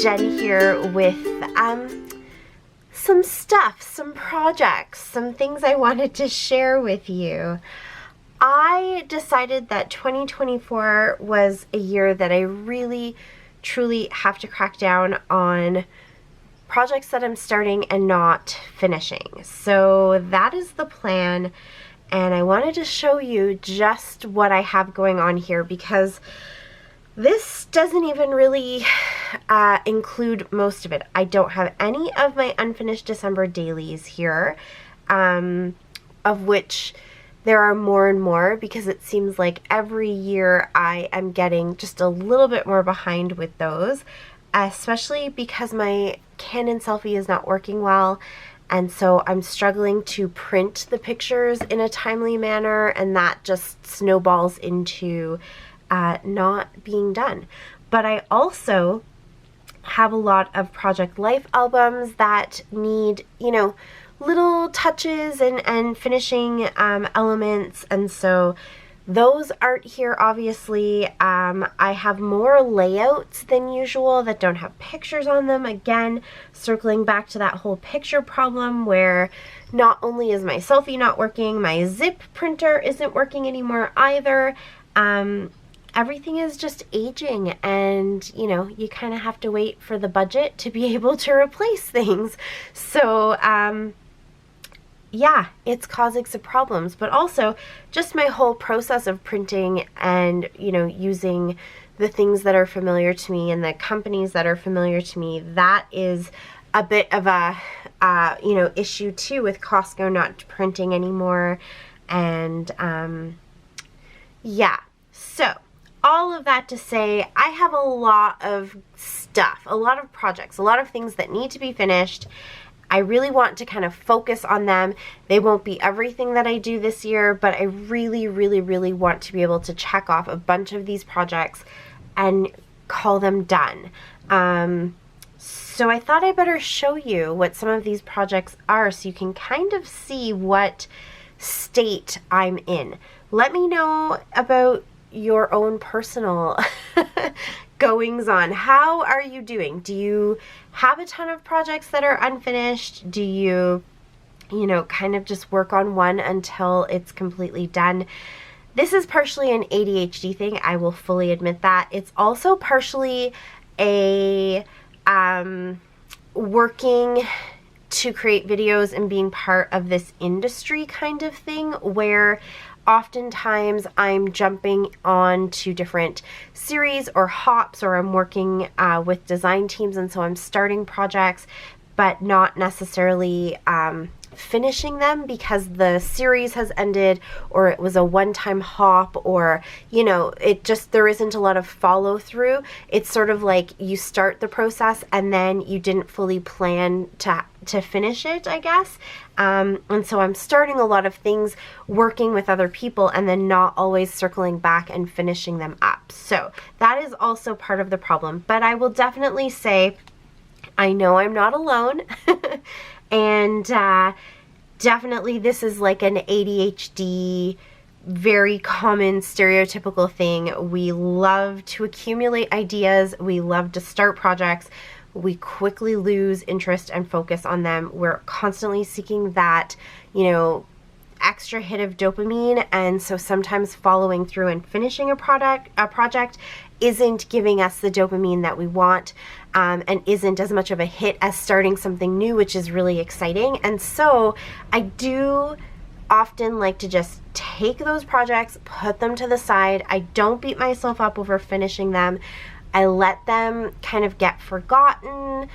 Jen here with some stuff, some projects, some things I wanted to share with you. I decided that 2024 was a year that I really, truly have to crack down on projects that I'm starting and not finishing. So that is the plan, and I wanted to show you just what I have going on here because this doesn't even really include most of it. I don't have any of my unfinished December dailies here, of which there are more and more because it seems like every year I am getting just a little bit more behind with those, especially because my Canon selfie is not working well, and so I'm struggling to print the pictures in a timely manner, and that just snowballs into not being done. But I also have a lot of Project Life albums that need, you know, little touches and finishing elements, and so those aren't here, obviously. I have more layouts than usual that don't have pictures on them. Again, circling back to that whole picture problem where not only is my selfie not working, my zip printer isn't working anymore either. Everything is just aging, and you know, you kind of have to wait for the budget to be able to replace things. So yeah, it's causing some problems, but also just my whole process of printing and, you know, using the things that are familiar to me and the companies that are familiar to me, that is a bit of a you know, issue too, with Costco not printing anymore. And yeah, so all of that to say, I have a lot of stuff, a lot of projects, a lot of things that need to be finished. I really want to kind of focus on them. They won't be everything that I do this year, but I really, really, really want to be able to check off a bunch of these projects and call them done. So I thought I better show you what some of these projects are so you can kind of see what state I'm in. Let me know about your own personal goings on. How are you doing? Do you have a ton of projects that are unfinished? Do you know, kind of just work on one until it's completely done? This is partially an ADHD thing, I will fully admit that. It's also partially a working to create videos and being part of this industry kind of thing, where oftentimes I'm jumping on to different series or hops, or I'm working with design teams, and so I'm starting projects but not necessarily finishing them because the series has ended, or it was a one-time hop, or, you know, it just, there isn't a lot of follow through. It's sort of like you start the process and then you didn't fully plan to finish it, I guess. And so I'm starting a lot of things, working with other people, and then not always circling back and finishing them up. So that is also part of the problem. But I will definitely say, I know I'm not alone. And definitely this is like an ADHD, very common stereotypical thing. We love to accumulate ideas. We love to start projects. We quickly lose interest and focus on them. We're constantly seeking that, you know, extra hit of dopamine, and so sometimes following through and finishing a project isn't giving us the dopamine that we want, and isn't as much of a hit as starting something new, which is really exciting. And so I do often like to just take those projects, put them to the side. I don't beat myself up over finishing them. I let them kind of get forgotten,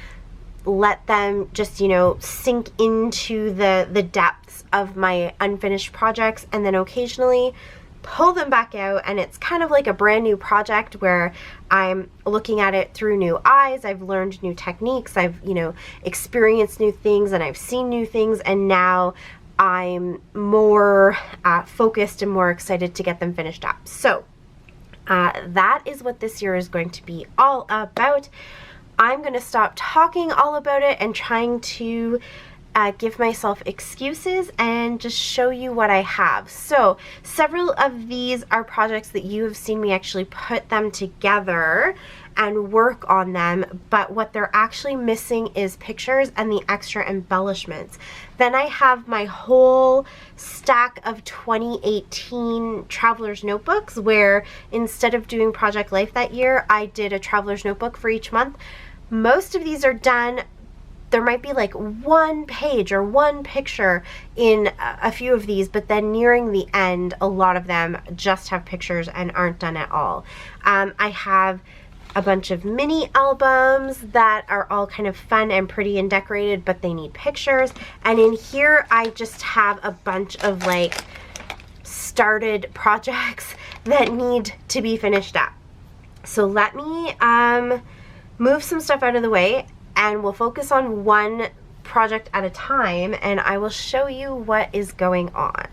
let them just, you know, sink into the depths of my unfinished projects, and then occasionally pull them back out, and it's kind of like a brand new project where I'm looking at it through new eyes. I've learned new techniques, I've, you know, experienced new things, and I've seen new things, and now I'm more focused and more excited to get them finished up. So that is what this year is going to be all about. I'm going to stop talking all about it and trying to give myself excuses and just show you what I have. So several of these are projects that you have seen me actually put them together and work on them, but what they're actually missing is pictures and the extra embellishments. Then I have my whole stack of 2018 Traveler's Notebooks, where instead of doing Project Life that year, I did a Traveler's Notebook for each month. Most of these are done. There might be like one page or one picture in a few of these, but then nearing the end, a lot of them just have pictures and aren't done at all. I have a bunch of mini albums that are all kind of fun and pretty and decorated, but they need pictures. And in here, I just have a bunch of like started projects that need to be finished up. So let me move some stuff out of the way, and we'll focus on one project at a time, and I will show you what is going on.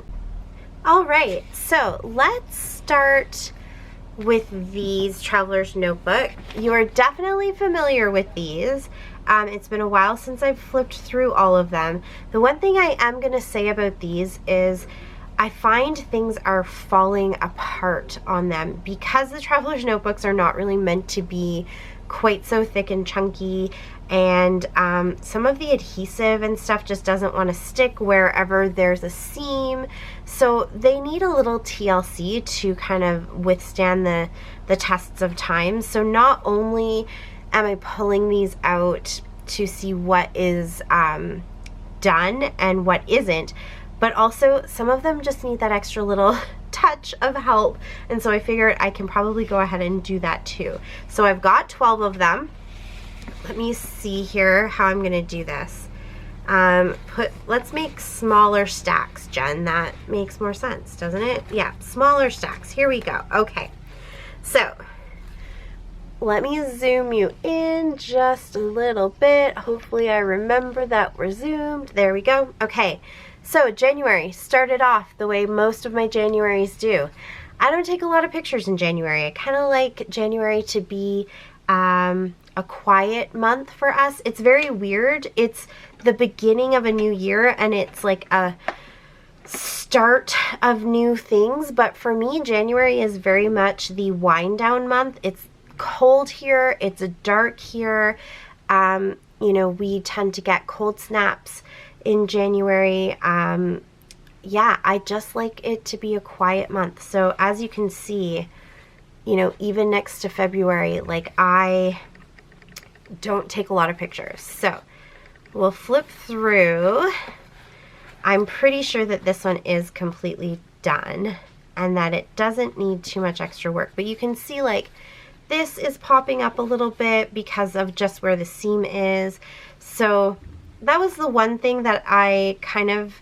All right, so let's start with these Traveler's Notebook. You are definitely familiar with these. It's been a while since I've flipped through all of them. The one thing I am going to say about these is I find things are falling apart on them because the Traveler's Notebooks are not really meant to be quite so thick and chunky, and some of the adhesive and stuff just doesn't want to stick wherever there's a seam, so they need a little TLC to kind of withstand the tests of time. So not only am I pulling these out to see what is done and what isn't, but also some of them just need that extra little touch of help, and so I figured I can probably go ahead and do that too. So I've got 12 of them. Let me see here how I'm gonna do this. Let's make smaller stacks, Jen. That makes more sense, doesn't it? Yeah, smaller stacks. Here we go. Okay, so let me zoom you in just a little bit. Hopefully I remember that we're zoomed. There we go. Okay. So January started off the way most of my Januaries do. I don't take a lot of pictures in January. I kind of like January to be a quiet month for us. It's very weird. It's the beginning of a new year, and it's like a start of new things. But for me, January is very much the wind down month. It's cold here. It's dark here. You know, we tend to get cold snaps in January. Yeah, I just like it to be a quiet month. So as you can see, you know, even next to February, like I don't take a lot of pictures. So we'll flip through. I'm pretty sure that this one is completely done and that it doesn't need too much extra work, but you can see like this is popping up a little bit because of just where the seam is. So that was the one thing that I kind of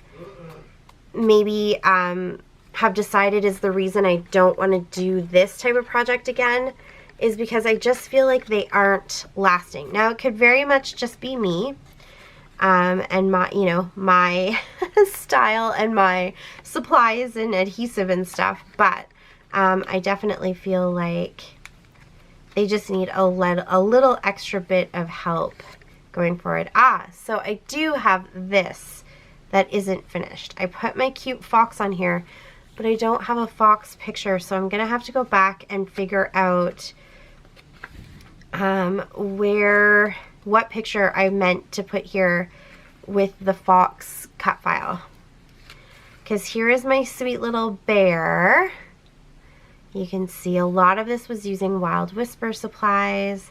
maybe have decided is the reason I don't want to do this type of project again, is because I just feel like they aren't lasting. Now it could very much just be me and my, you know, my style and my supplies and adhesive and stuff, but I definitely feel like they just need a little extra bit of help going forward. So I do have this that isn't finished. I put my cute fox on here, but I don't have a fox picture, so I'm gonna have to go back and figure out what picture I meant to put here with the fox cut file. Because here is my sweet little bear. You can see a lot of this was using Wild Whisper supplies,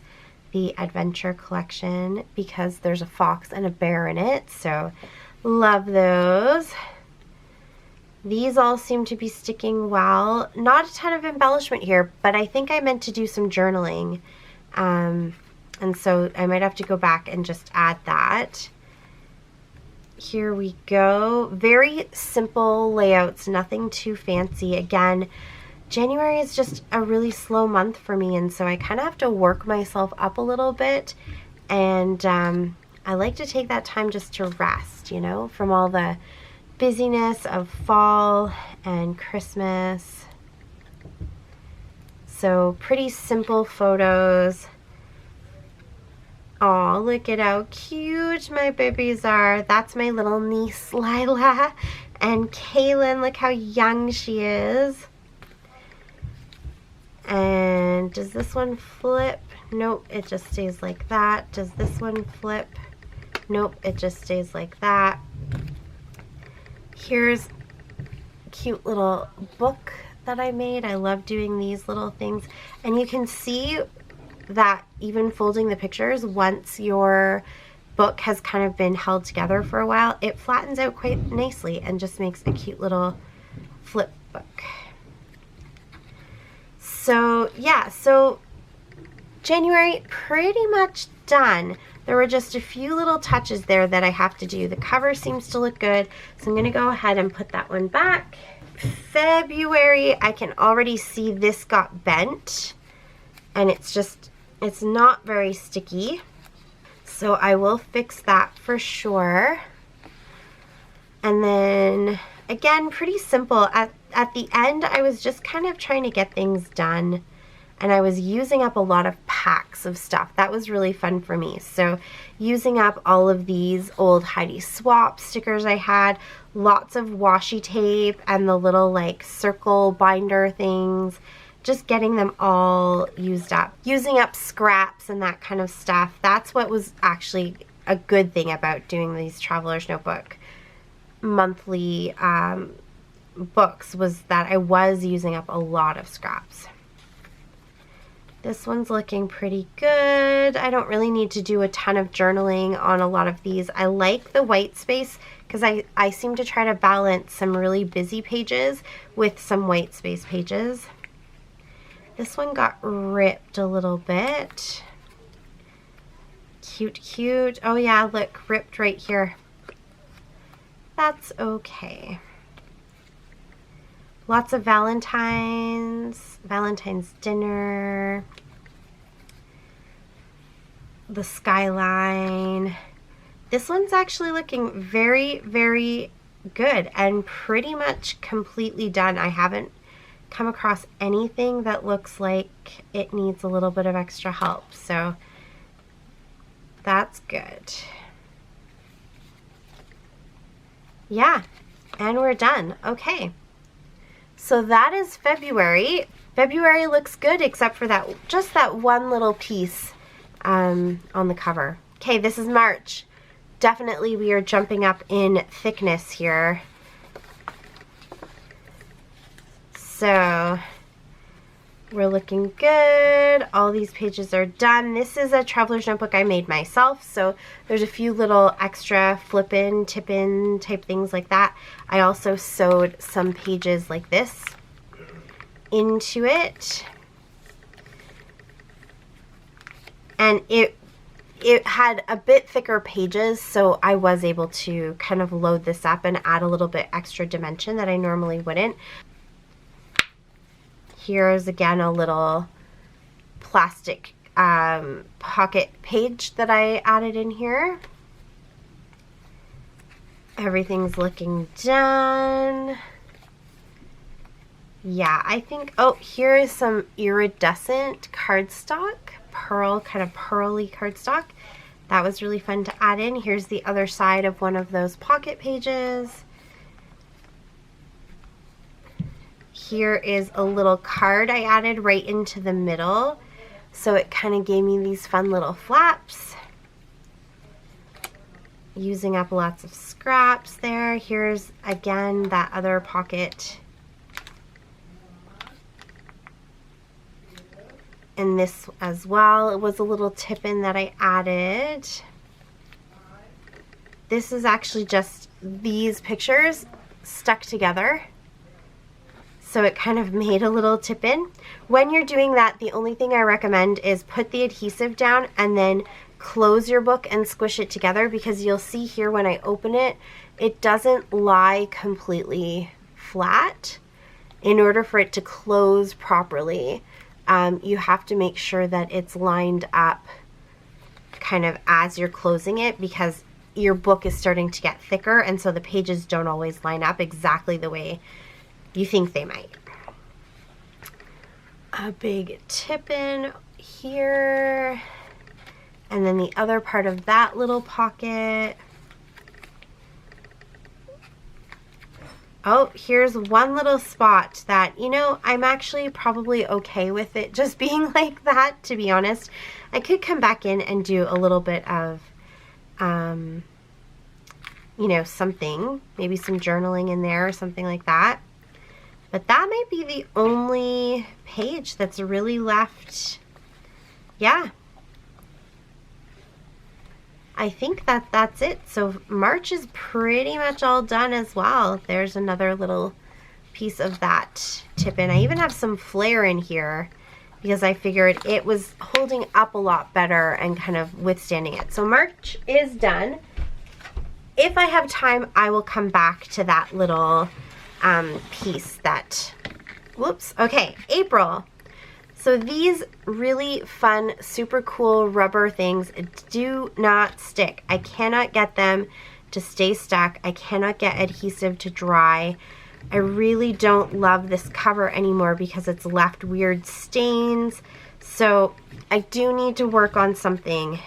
the Adventure collection, because there's a fox and a bear in it, so love those. These all seem to be sticking well. Not a ton of embellishment here, but I think I meant to do some journaling, and so I might have to go back and just add that. Here we go. Very simple layouts, nothing too fancy. Again, January is just a really slow month for me, and so I kind of have to work myself up a little bit, and I like to take that time just to rest, you know, from all the busyness of fall and Christmas. So pretty simple photos. Oh, look at how cute my babies are. That's my little niece, Lila. And Kaylin, look how young she is. And does this one flip? Nope, it just stays like that. Does this one flip? Nope, it just stays like that. Here's a cute little book that I made. I love doing these little things. And you can see that even folding the pictures, once your book has kind of been held together for a while, it flattens out quite nicely and just makes a cute little flip book. So yeah, so January pretty much done. There were just a few little touches there that I have to do. The cover seems to look good, so I'm gonna go ahead and put that one back. February, I can already see this got bent, and it's not very sticky. So I will fix that for sure. And then again, pretty simple. At the end, I was just kind of trying to get things done, and I was using up a lot of packs of stuff. That was really fun for me. So using up all of these old Heidi Swapp stickers I had, lots of washi tape and the little like circle binder things, just getting them all used up. Using up scraps and that kind of stuff. That's what was actually a good thing about doing these Traveler's Notebook monthly books, was that I was using up a lot of scraps. This one's looking pretty good. I don't really need to do a ton of journaling on a lot of these. I like the white space because I seem to try to balance some really busy pages with some white space pages. This one got ripped a little bit. Cute, cute. Oh yeah, look, ripped right here. That's okay. Lots of Valentine's dinner, the skyline. This one's actually looking very, very good and pretty much completely done. I haven't come across anything that looks like it needs a little bit of extra help, so that's good. Yeah, and we're done. Okay. So that is February. February looks good except for that, just that one little piece on the cover. Okay, this is March. Definitely we are jumping up in thickness here. So we're looking good. All these pages are done. This is a Traveler's Notebook I made myself, so there's a few little extra flip-in, tip-in type things like that. I also sewed some pages like this into it. And it had a bit thicker pages, so I was able to kind of load this up and add a little bit extra dimension that I normally wouldn't. Here's again a little plastic pocket page that I added in here. Everything's looking done. Yeah, I think, oh, here is some iridescent cardstock, kind of pearly cardstock. That was really fun to add in. Here's the other side of one of those pocket pages. Here is a little card I added right into the middle, so it kind of gave me these fun little flaps. Using up lots of scraps there. Here's again that other pocket. And this as well, it was a little tip-in that I added. This is actually just these pictures stuck together. So it kind of made a little tip-in. When you're doing that, the only thing I recommend is put the adhesive down and then close your book and squish it together, because you'll see here when I open it, it doesn't lie completely flat. In order for it to close properly, you have to make sure that it's lined up kind of as you're closing it, because your book is starting to get thicker, and so the pages don't always line up exactly the way you think they might. A big tip-in here. And then the other part of that little pocket. Oh, here's one little spot that, you know, I'm actually probably okay with it just being like that, to be honest. I could come back in and do a little bit of, you know, something, maybe some journaling in there or something like that. But that might be the only page that's really left. Yeah. I think that that's it. So March is pretty much all done as well. There's another little piece of that tip in. I even have some flare in here because I figured it was holding up a lot better and kind of withstanding it. So March is done. If I have time, I will come back to that little piece that, whoops, okay, April. So these really fun, super cool rubber things do not stick. I cannot get them to stay stuck. I cannot get adhesive to dry. I really don't love this cover anymore because it's left weird stains. So I do need to work on something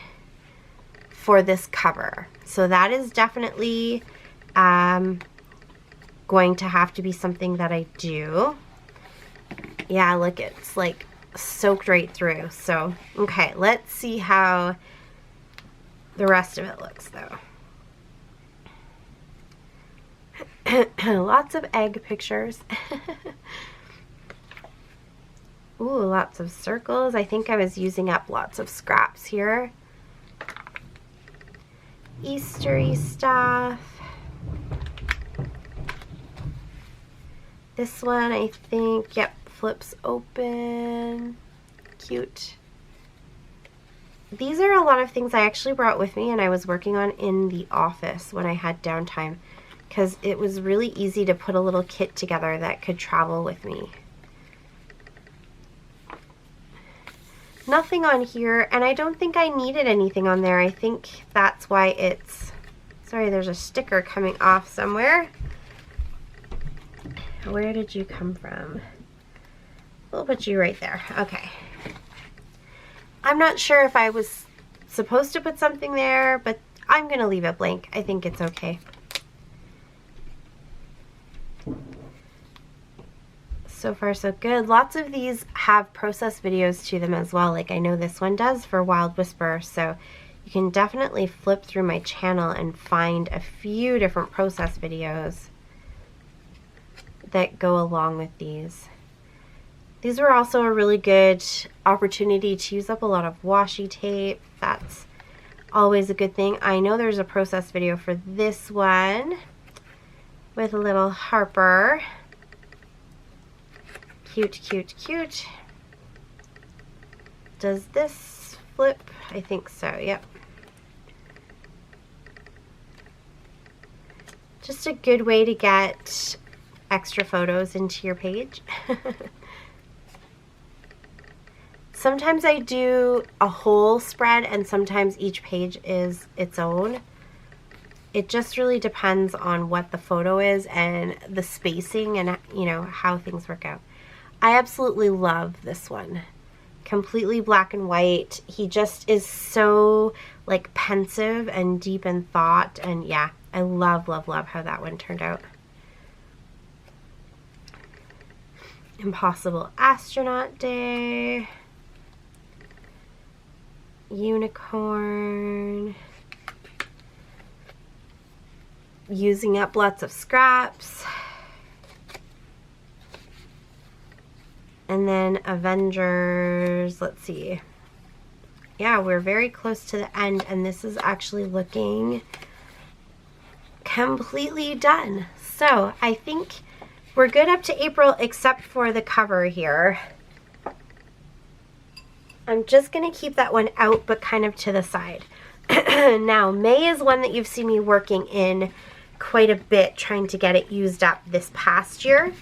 for this cover. So that is definitely going to have to be something that I do. Yeah, look, it's like soaked right through. So, okay, let's see how the rest of it looks though. Lots of egg pictures. Ooh, lots of circles. I think I was using up lots of scraps here. Eastery stuff. This one, I think, yep, flips open. Cute. These are a lot of things I actually brought with me and I was working on in the office when I had downtime because it was really easy to put a little kit together that could travel with me. Nothing on here, and I don't think I needed anything on there. I think that's why it's, sorry, there's a sticker coming off somewhere. Where did you come from? We'll put you right there. Okay. I'm not sure if I was supposed to put something there, but I'm going to leave it blank. I think it's okay. So far, so good. Lots of these have process videos to them as well. Like I know this one does for Wild Whisper. So you can definitely flip through my channel and find a few different process videos that go along with these. These were also a really good opportunity to use up a lot of washi tape. That's always a good thing. I know there's a process video for this one with a little Harper. Cute, cute, cute. Does this flip? I think so, yep. Just a good way to get extra photos into your page. Sometimes I do a whole spread and sometimes each page is its own. It just really depends on what the photo is and the spacing and, you know, how things work out. I absolutely love this one. Completely black and white. He just is so like pensive and deep in thought, and yeah, I love, love, love how that one turned out. Impossible Astronaut Day. Unicorn. Using up lots of scraps. And then Avengers, let's see. Yeah, we're very close to the end, and this is actually looking completely done. So I think we're good up to April except for the cover here. I'm just going to keep that one out, but kind of to the side. Now, May is one that you've seen me working in quite a bit, trying to get it used up this past year.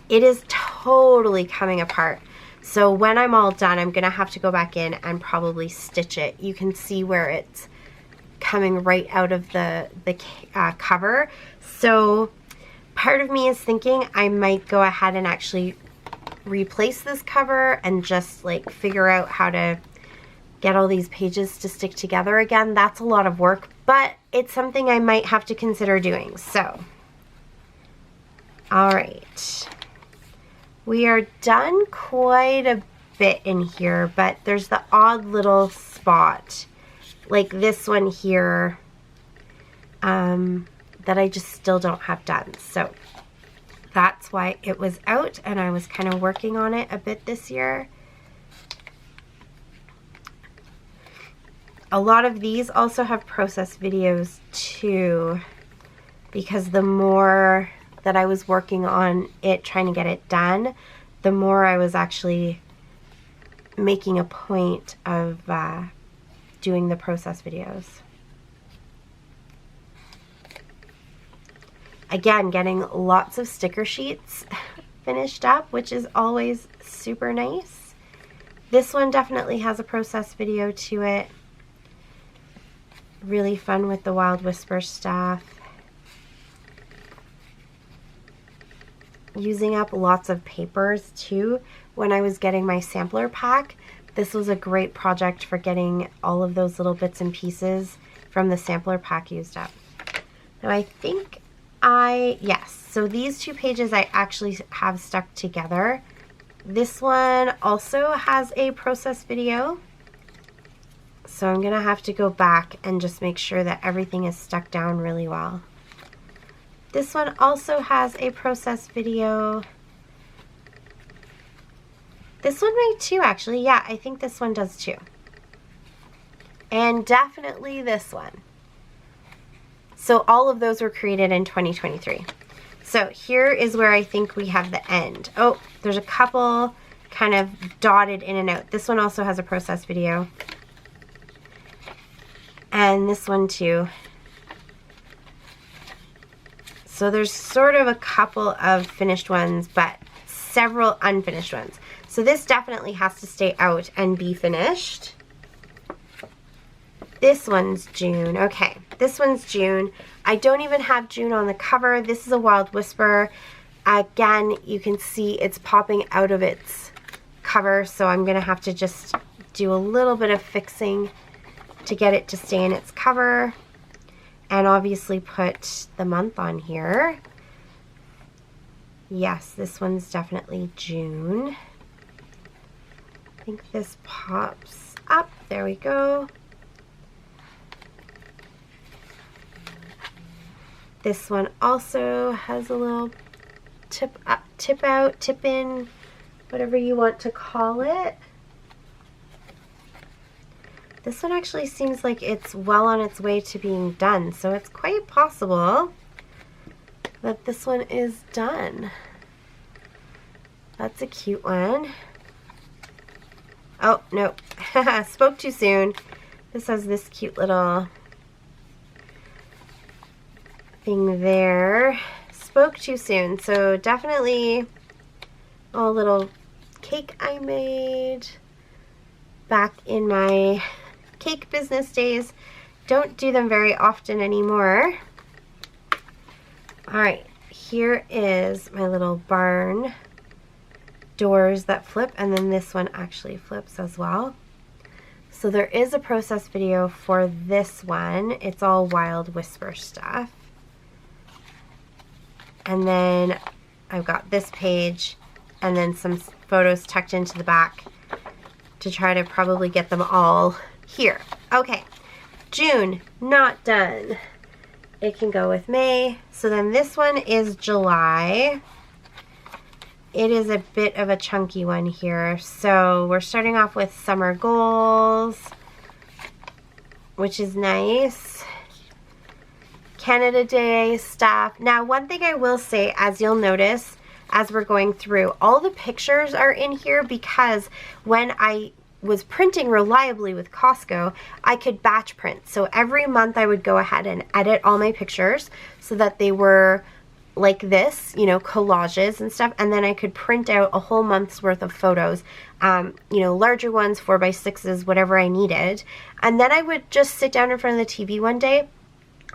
It is totally coming apart. So when I'm all done, I'm going to have to go back in and probably stitch it. You can see where it's coming right out of the cover. So part of me is thinking I might go ahead and actually replace this cover and just like figure out how to get all these pages to stick together again. That's a lot of work, but it's something I might have to consider doing. So, all right. We are done quite a bit in here, but there's the odd little spot, like this one here, that I just still don't have done. So that's why it was out, and I was kind of working on it a bit this year. A lot of these also have process videos too, because the more that I was working on it, trying to get it done, the more I was actually making a point of doing the process videos. Again, getting lots of sticker sheets finished up, which is always super nice. This one definitely has a process video to it. Really fun with the Wild Whisper stuff. Using up lots of papers too. When I was getting my sampler pack, this was a great project for getting all of those little bits and pieces from the sampler pack used up. Now I think yes, so these two pages I actually have stuck together. This one also has a process video. So I'm going to have to go back and just make sure that everything is stuck down really well. This one also has a process video. This one might too, actually. Yeah, I think this one does too. And definitely this one. So all of those were created in 2023. So here is where I think we have the end. Oh, there's a couple kind of dotted in and out. This one also has a process video. And this one too. So there's sort of a couple of finished ones, but several unfinished ones. So this definitely has to stay out and be finished. This one's June. Okay, this one's June. I don't even have June on the cover. This is a Wild Whisper. Again, you can see it's popping out of its cover, so I'm going to have to just do a little bit of fixing to get it to stay in its cover, and obviously put the month on here. Yes, this one's definitely June. I think this pops up. There we go. This one also has a little tip up, tip out, tip in, whatever you want to call it. This one actually seems like it's well on its way to being done, so it's quite possible that this one is done. That's a cute one. Oh, no. Spoke too soon. This has this cute little thing there. Spoke too soon. So definitely a little cake I made back in my cake business days. Don't do them very often anymore. Alright, here is my little barn doors that flip, and then this one actually flips as well. So there is a process video for this one. It's all Wild Whisper stuff. And then I've got this page and then some photos tucked into the back to try to probably get them all here. Okay, June, not done. It can go with May. So then this one is July. It is a bit of a chunky one here. So we're starting off with summer goals, which is nice. Canada Day stuff. Now, one thing I will say, as you'll notice as we're going through, all the pictures are in here because when I was printing reliably with Costco, I could batch print. So every month I would go ahead and edit all my pictures so that they were like this, you know, collages and stuff, and then I could print out a whole month's worth of photos, you know, larger ones, 4x6s, whatever I needed. And then I would just sit down in front of the TV one day,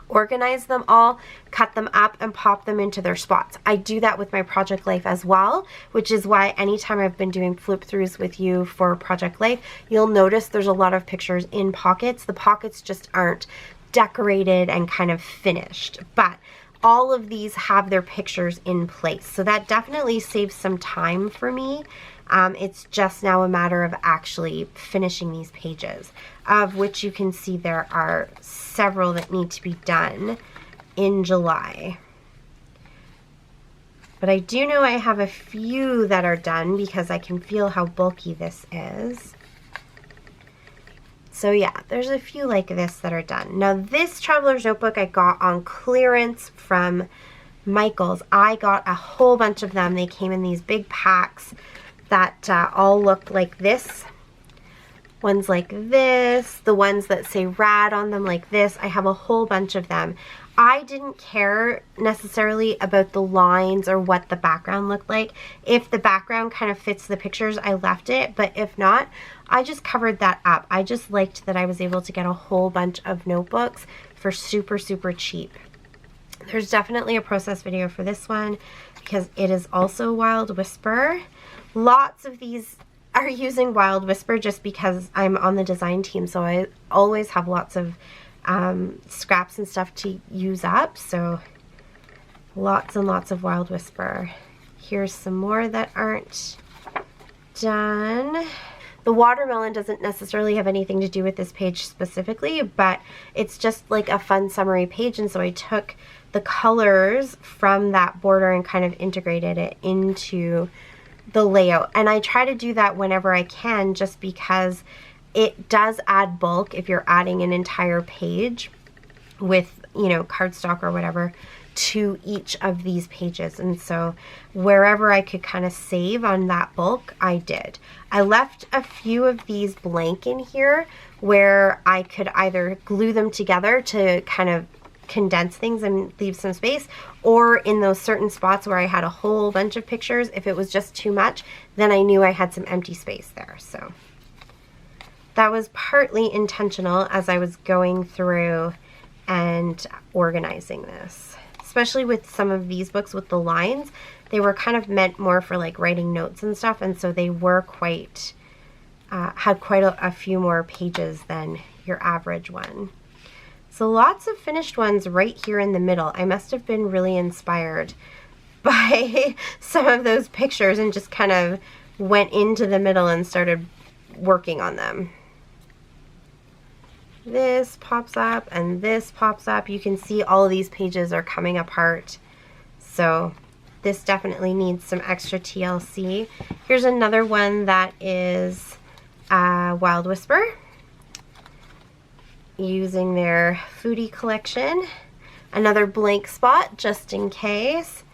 organize them all, cut them up, and pop them into their spots. I do that with my Project Life as well, which is why anytime I've been doing flip throughs with you for Project Life, you'll notice there's a lot of pictures in pockets. The pockets just aren't decorated and kind of finished, but all of these have their pictures in place. So that definitely saves some time for me. It's just now a matter of actually finishing these pages, of which you can see there are several that need to be done in July. But I do know I have a few that are done because I can feel how bulky this is. So yeah, there's a few like this that are done. Now this Traveler's Notebook I got on clearance from Michaels. I got a whole bunch of them. They came in these big packs that all look like this. Ones like this, the ones that say rad on them like this. I have a whole bunch of them. I didn't care necessarily about the lines or what the background looked like. If the background kind of fits the pictures, I left it, but if not, I just covered that up. I just liked that I was able to get a whole bunch of notebooks for super, super cheap. There's definitely a process video for this one because it is also Wild Whisper. Lots of these are using Wild Whisper just because I'm on the design team, so I always have lots of scraps and stuff to use up, so lots and lots of Wild Whisper. Here's some more that aren't done. The watermelon doesn't necessarily have anything to do with this page specifically, but it's just like a fun summary page, and so I took the colors from that border and kind of integrated it into the layout. And I try to do that whenever I can just because it does add bulk if you're adding an entire page with, you know, cardstock or whatever to each of these pages. And so wherever I could kind of save on that bulk, I did. I left a few of these blank in here where I could either glue them together to kind of condense things and leave some space, or in those certain spots where I had a whole bunch of pictures, if it was just too much, then I knew I had some empty space there. So that was partly intentional as I was going through and organizing this. Especially with some of these books with the lines, they were kind of meant more for like writing notes and stuff, and so they were quite, had quite a few more pages than your average one. So lots of finished ones right here in the middle. I must have been really inspired by some of those pictures and just kind of went into the middle and started working on them. This pops up and this pops up. You can see all of these pages are coming apart. So this definitely needs some extra TLC. Here's another one that is Wild Whisper, using their foodie collection. Another blank spot just in case.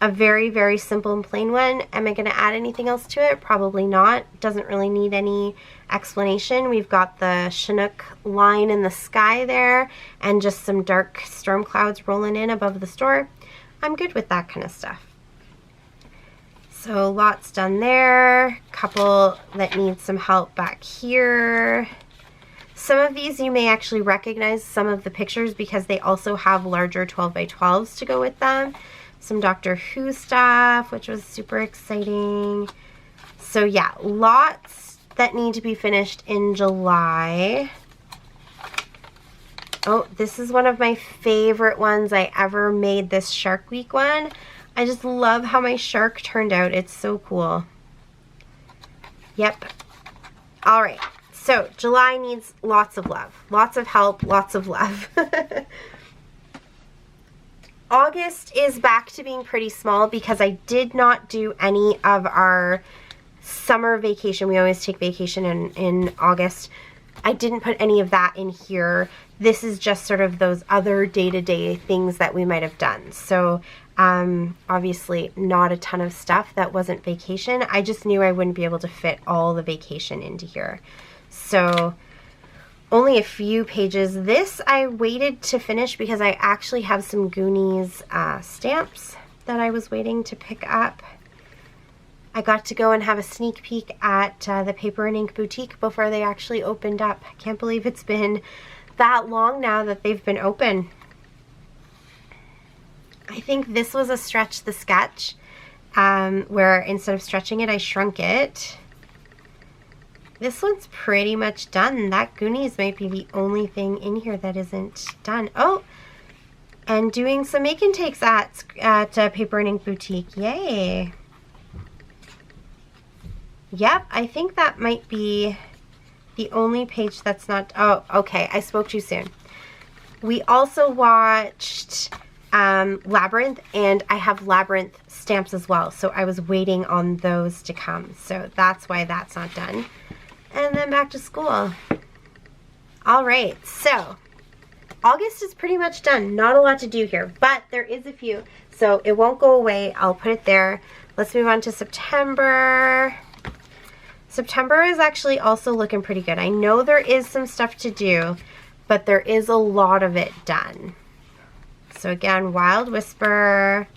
A very, very simple and plain one. Am I going to add anything else to it? Probably not. Doesn't really need any explanation. We've got the Chinook line in the sky there and just some dark storm clouds rolling in above the store. I'm good with that kind of stuff. So lots done there. Couple that need some help back here. Some of these you may actually recognize some of the pictures because they also have larger 12 by 12s to go with them. Some Doctor Who stuff, which was super exciting. So yeah, lots that need to be finished in July. Oh, this is one of my favorite ones I ever made, this Shark Week one. I just love how my shark turned out. It's so cool. Yep. All right. So July needs lots of love, lots of help, lots of love. August is back to being pretty small because I did not do any of our summer vacation. We always take vacation in August. I didn't put any of that in here. This is just sort of those other day-to-day things that we might have done. So obviously not a ton of stuff that wasn't vacation. I just knew I wouldn't be able to fit all the vacation into here. So only a few pages. This I waited to finish because I actually have some Goonies stamps that I was waiting to pick up. I got to go and have a sneak peek at the Paper and Ink Boutique before they actually opened up. I can't believe it's been that long now that they've been open. I think this was a stretch the sketch, where instead of stretching it, I shrunk it. This one's pretty much done. That Goonies might be the only thing in here that isn't done. Oh, and doing some make and takes at Paper and Ink Boutique. Yay. Yep, I think that might be the only page that's not... Oh, okay, I spoke too soon. We also watched Labyrinth, and I have Labyrinth stamps as well, so I was waiting on those to come. So that's why that's not done. And then back to school. All right, so August is pretty much done. Not a lot to do here, but there is a few, so it won't go away. I'll put it there. Let's move on to September. September is actually also looking pretty good. I know there is some stuff to do, but there is a lot of it done. So again, Wild Whisper.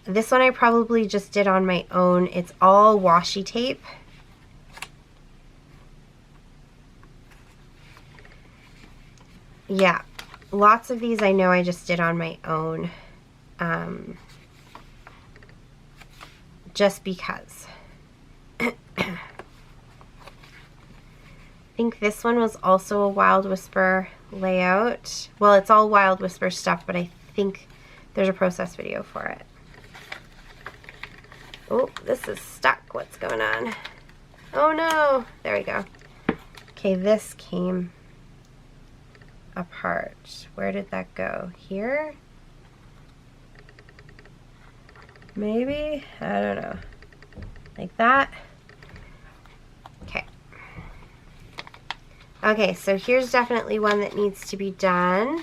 This one I probably just did on my own. It's all washi tape. Yeah, lots of these I know I just did on my own. Just because. I think this one was also a Wild Whisper layout. Well, it's all Wild Whisper stuff, but I think there's a process video for it. Oh, this is stuck. What's going on? Oh no! There we go. Okay, this came apart. Where did that go? Here? Maybe? I don't know. Like that? Okay. Okay, so here's definitely one that needs to be done.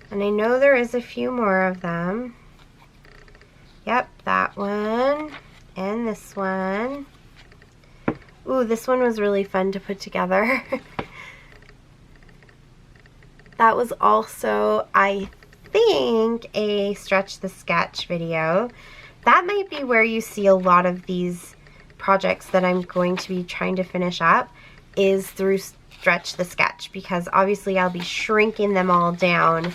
And I know there is a few more of them. Yep, that one. And this one. Ooh, this one was really fun to put together. That was also, I think, a Stretch the Sketch video. That might be where you see a lot of these projects that I'm going to be trying to finish up, is through Stretch the Sketch, because obviously I'll be shrinking them all down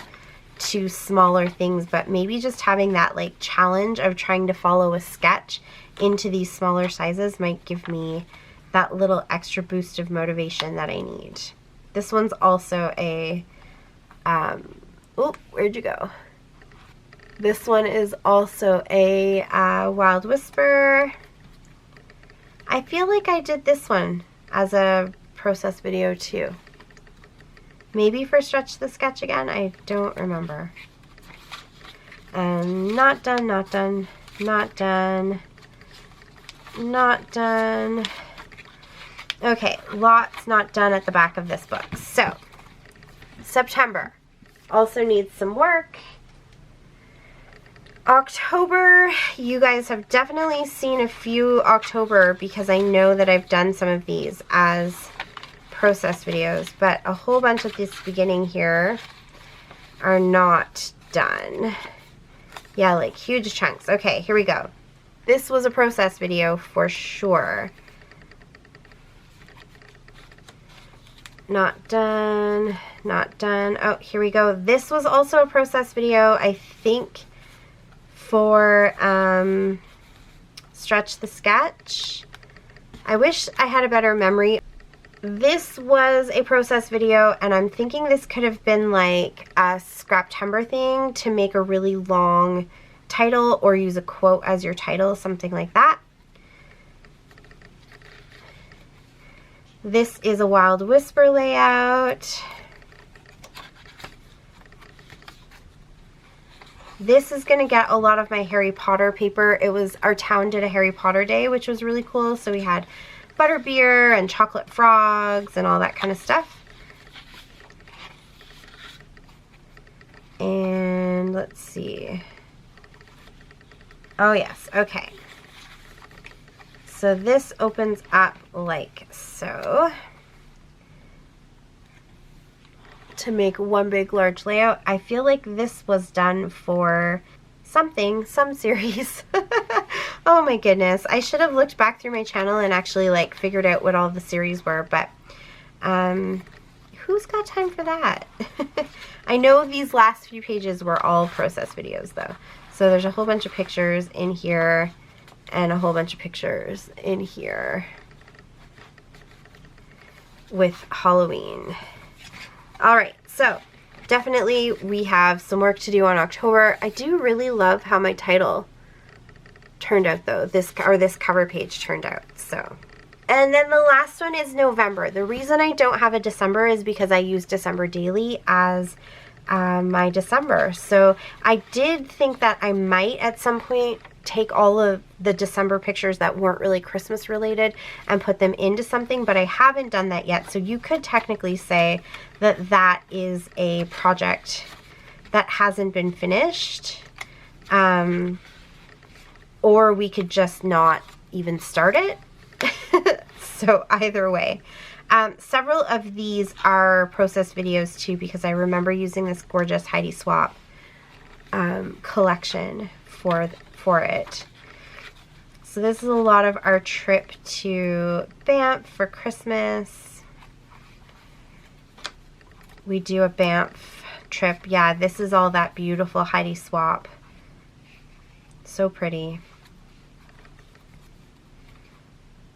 to smaller things, but maybe just having that like challenge of trying to follow a sketch into these smaller sizes might give me that little extra boost of motivation that I need. This one's also a oh, where'd you go? This one is also a Wild Whisper. I feel like I did this one as a process video too. Maybe for Stretch the Sketch again? I don't remember. Not done, not done, not done, not done. Okay, lots not done at the back of this book. So, September also needs some work. October, you guys have definitely seen a few October because I know that I've done some of these as process videos, but a whole bunch at this beginning here are not done. Yeah, like huge chunks. Okay, here we go. This was a process video for sure. Not done, not done. Oh, here we go. This was also a process video, I think, for Stretch the Sketch. I wish I had a better memory. This was a process video, and I'm thinking this could have been like a Scraptember thing to make a really long title or use a quote as your title, something like that. This is a Wild Whisper layout. This is going to get a lot of my Harry Potter paper. It was, our town did a Harry Potter day, which was really cool. So we had butterbeer and chocolate frogs and all that kind of stuff. And let's see. Oh yes, okay. So this opens up like so. To make one big large layout. I feel like this was done for something, some series. Oh my goodness, I should have looked back through my channel and actually like figured out what all the series were, but who's got time for that? I know these last few pages were all process videos though. So there's a whole bunch of pictures in here and a whole bunch of pictures in here with Halloween. All right, so definitely we have some work to do on October. I do really love how my title turned out though, this cover page turned out. So, and then the last one is November. The reason I don't have a December is because I use December Daily as my December. So I did think that I might at some point take all of the December pictures that weren't really Christmas related and put them into something, but I haven't done that yet. So you could technically say that that is a project that hasn't been finished. Or we could just not even start it. So either way. Several of these are process videos too, because I remember using this gorgeous Heidi Swapp collection for it. So this is a lot of our trip to Banff for Christmas. We do a Banff trip. Yeah, this is all that beautiful Heidi Swapp. So pretty.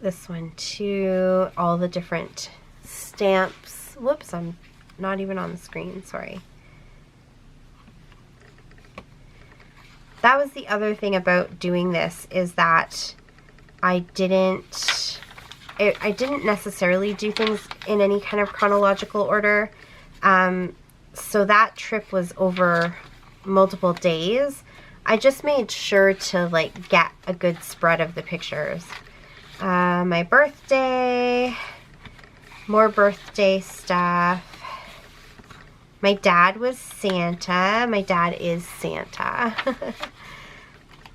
This one too, all the different stamps. Whoops, I'm not even on the screen, sorry. That was the other thing about doing this, is that I didn't necessarily do things in any kind of chronological order. So that trip was over multiple days. I just made sure to like get a good spread of the pictures. My birthday, more birthday stuff. My dad was Santa. My dad is Santa.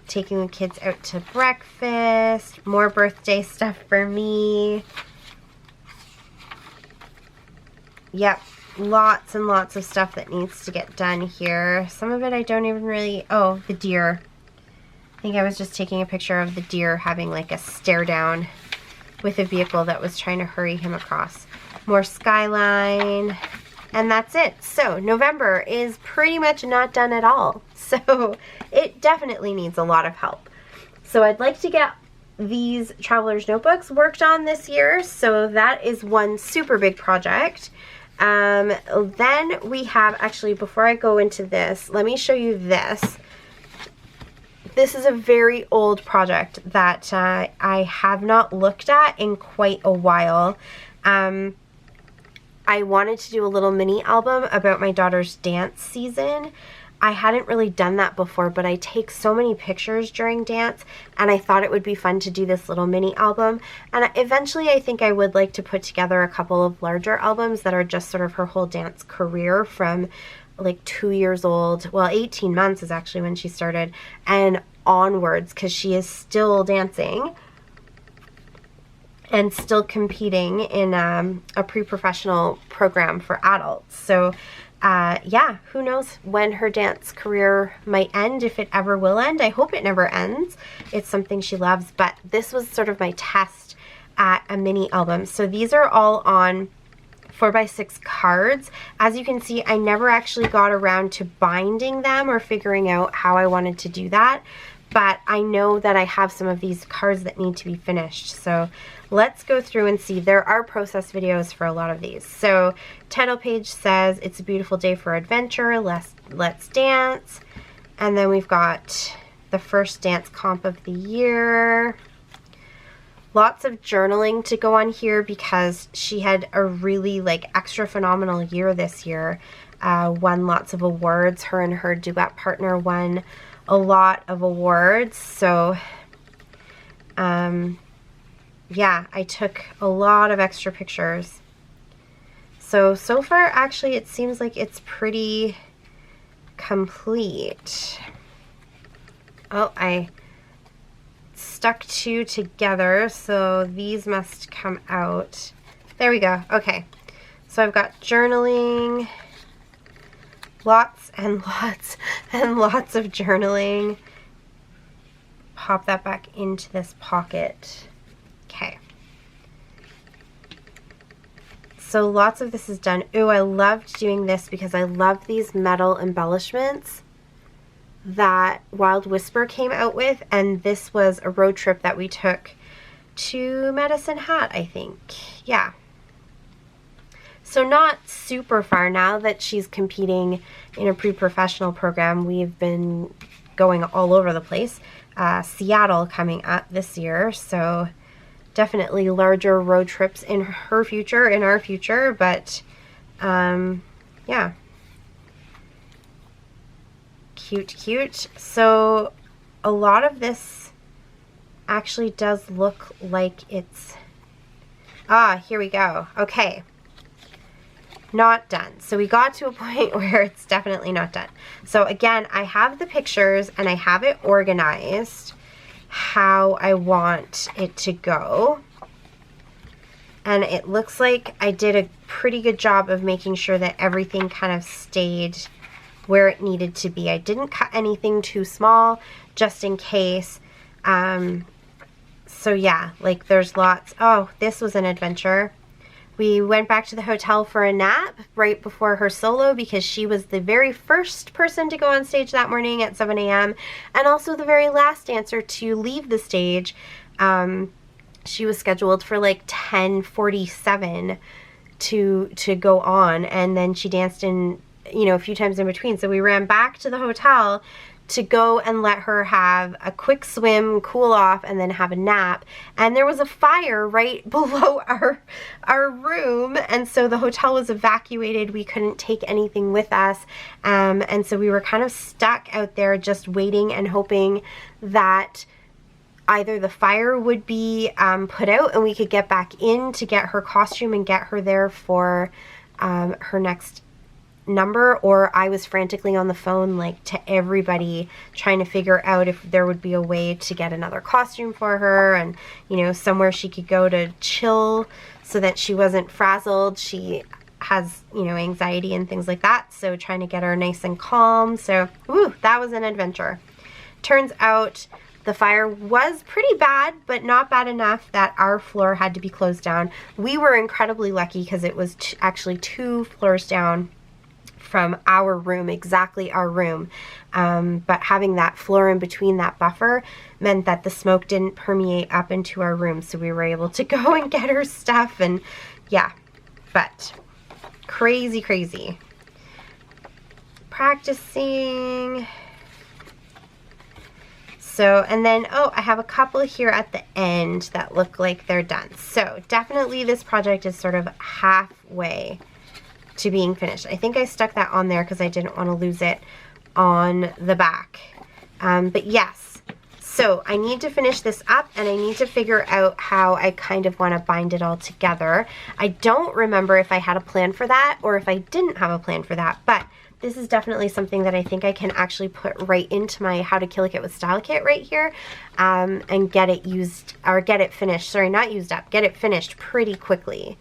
Taking the kids out to breakfast. More birthday stuff for me. Yep, lots and lots of stuff that needs to get done here. Some of it I don't even really... Oh, the deer. I think I was just taking a picture of the deer having like a stare down with a vehicle that was trying to hurry him across. More skyline. And that's it. So November is pretty much not done at all. So it definitely needs a lot of help. So I'd like to get these Traveler's Notebooks worked on this year. So that is one super big project. Then we have, actually before I go into this, let me show you this. This is a very old project that I have not looked at in quite a while. I wanted to do a little mini album about my daughter's dance season. I hadn't really done that before, but I take so many pictures during dance, and I thought it would be fun to do this little mini album. And eventually I think I would like to put together a couple of larger albums that are just sort of her whole dance career from like 2 years old. Well, 18 months is actually when she started, and onwards, because she is still dancing and still competing in a pre-professional program for adults. So yeah, who knows when her dance career might end, if it ever will end. I hope it never ends. It's something she loves, but this was sort of my test at a mini album. So these are all on 4x6 cards. As you can see, I never actually got around to binding them or figuring out how I wanted to do that, but I know that I have some of these cards that need to be finished. So let's go through and see. There are process videos for a lot of these. So title page says, "It's a beautiful day for adventure, let's dance." And then we've got the first dance comp of the year. Lots of journaling to go on here because she had a really like extra phenomenal year this year. Won lots of awards. Her and her duet partner won a lot of awards. So yeah, I took a lot of extra pictures. So far actually it seems like it's pretty complete. Oh, I stuck two together, so these must come out. There we go. Okay, so I've got journaling, lots and lots and lots of journaling. Pop that back into this pocket. Okay. So lots of this is done. Ooh, I loved doing this because I love these metal embellishments that Wild Whisper came out with, and this was a road trip that we took to Medicine Hat, I think. Yeah. So not super far. Now that she's competing in a pre-professional program, we've been going all over the place. Seattle coming up this year, so definitely larger road trips in her future, in our future, but yeah. Cute. So a lot of this actually does look like it's, here we go. Okay. Not done. So we got to a point where it's definitely not done. So again, I have the pictures and I have it organized how I want it to go. And it looks like I did a pretty good job of making sure that everything kind of stayed where it needed to be. I didn't cut anything too small just in case. So yeah, like there's lots. Oh, this was an adventure. We went back to the hotel for a nap right before her solo because she was the very first person to go on stage that morning at 7 a.m. and also the very last dancer to leave the stage. She was scheduled for like 10:47 to go on, and then she danced in, you know, a few times in between. So we ran back to the hotel to go and let her have a quick swim, cool off, and then have a nap. And there was a fire right below our room, and so the hotel was evacuated. We couldn't take anything with us, and so we were kind of stuck out there just waiting and hoping that either the fire would be put out and we could get back in to get her costume and get her there for her next number, or I was frantically on the phone like to everybody trying to figure out if there would be a way to get another costume for her and, you know, somewhere she could go to chill so that she wasn't frazzled. She has, you know, anxiety and things like that, so trying to get her nice and calm. So that was an adventure. Turns out the fire was pretty bad, but not bad enough that our floor had to be closed down. We were incredibly lucky because it was actually 2 floors down from our room, exactly our room. But having that floor in between, that buffer, meant that the smoke didn't permeate up into our room, so we were able to go and get her stuff. And yeah, but crazy. Practicing. So, and then, I have a couple here at the end that look like they're done. So definitely this project is sort of halfway to being finished. I think I stuck that on there because I didn't want to lose it on the back. But yes, so I need to finish this up and I need to figure out how I kind of want to bind it all together. I don't remember if I had a plan for that or if I didn't have a plan for that, but this is definitely something that I think I can actually put right into my How to Kill a Kit with Style kit right here, and get it used, or get it finished, sorry, not used up, get it finished pretty quickly.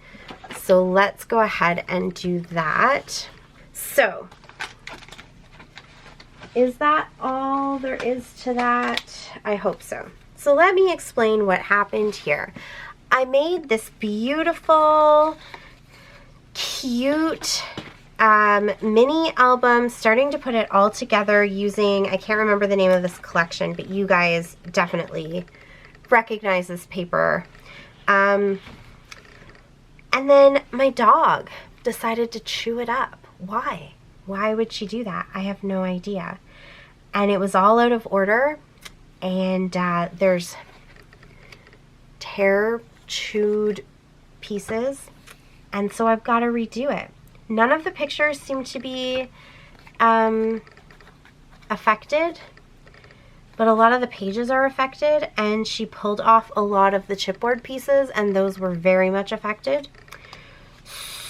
So let's go ahead and do that. So, is that all there is to that? I hope so. So let me explain what happened here. I made this beautiful, cute mini album, starting to put it all together using, I can't remember the name of this collection, but you guys definitely recognize this paper. And then my dog decided to chew it up. Why? Why would she do that? I have no idea. And it was all out of order, and there's tear-chewed pieces, and so I've got to redo it. None of the pictures seem to be affected, but a lot of the pages are affected, and she pulled off a lot of the chipboard pieces, and those were very much affected.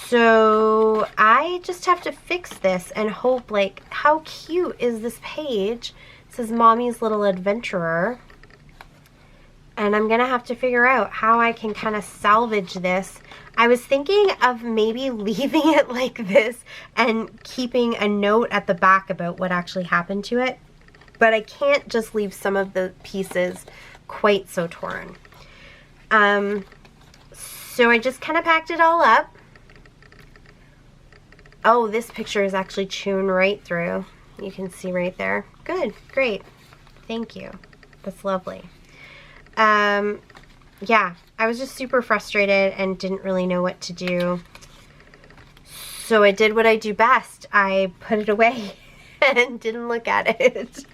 So I just have to fix this and hope, like, how cute is this page? It says Mommy's Little Adventurer. And I'm gonna have to figure out how I can kind of salvage this. I was thinking of maybe leaving it like this and keeping a note at the back about what actually happened to it, but I can't just leave some of the pieces quite so torn. So I just kind of packed it all up Oh, this picture is actually chewn right through. You can see right there. Good, great. Thank you. That's lovely. Yeah, I was just super frustrated and didn't really know what to do. So I did what I do best. I put it away and didn't look at it.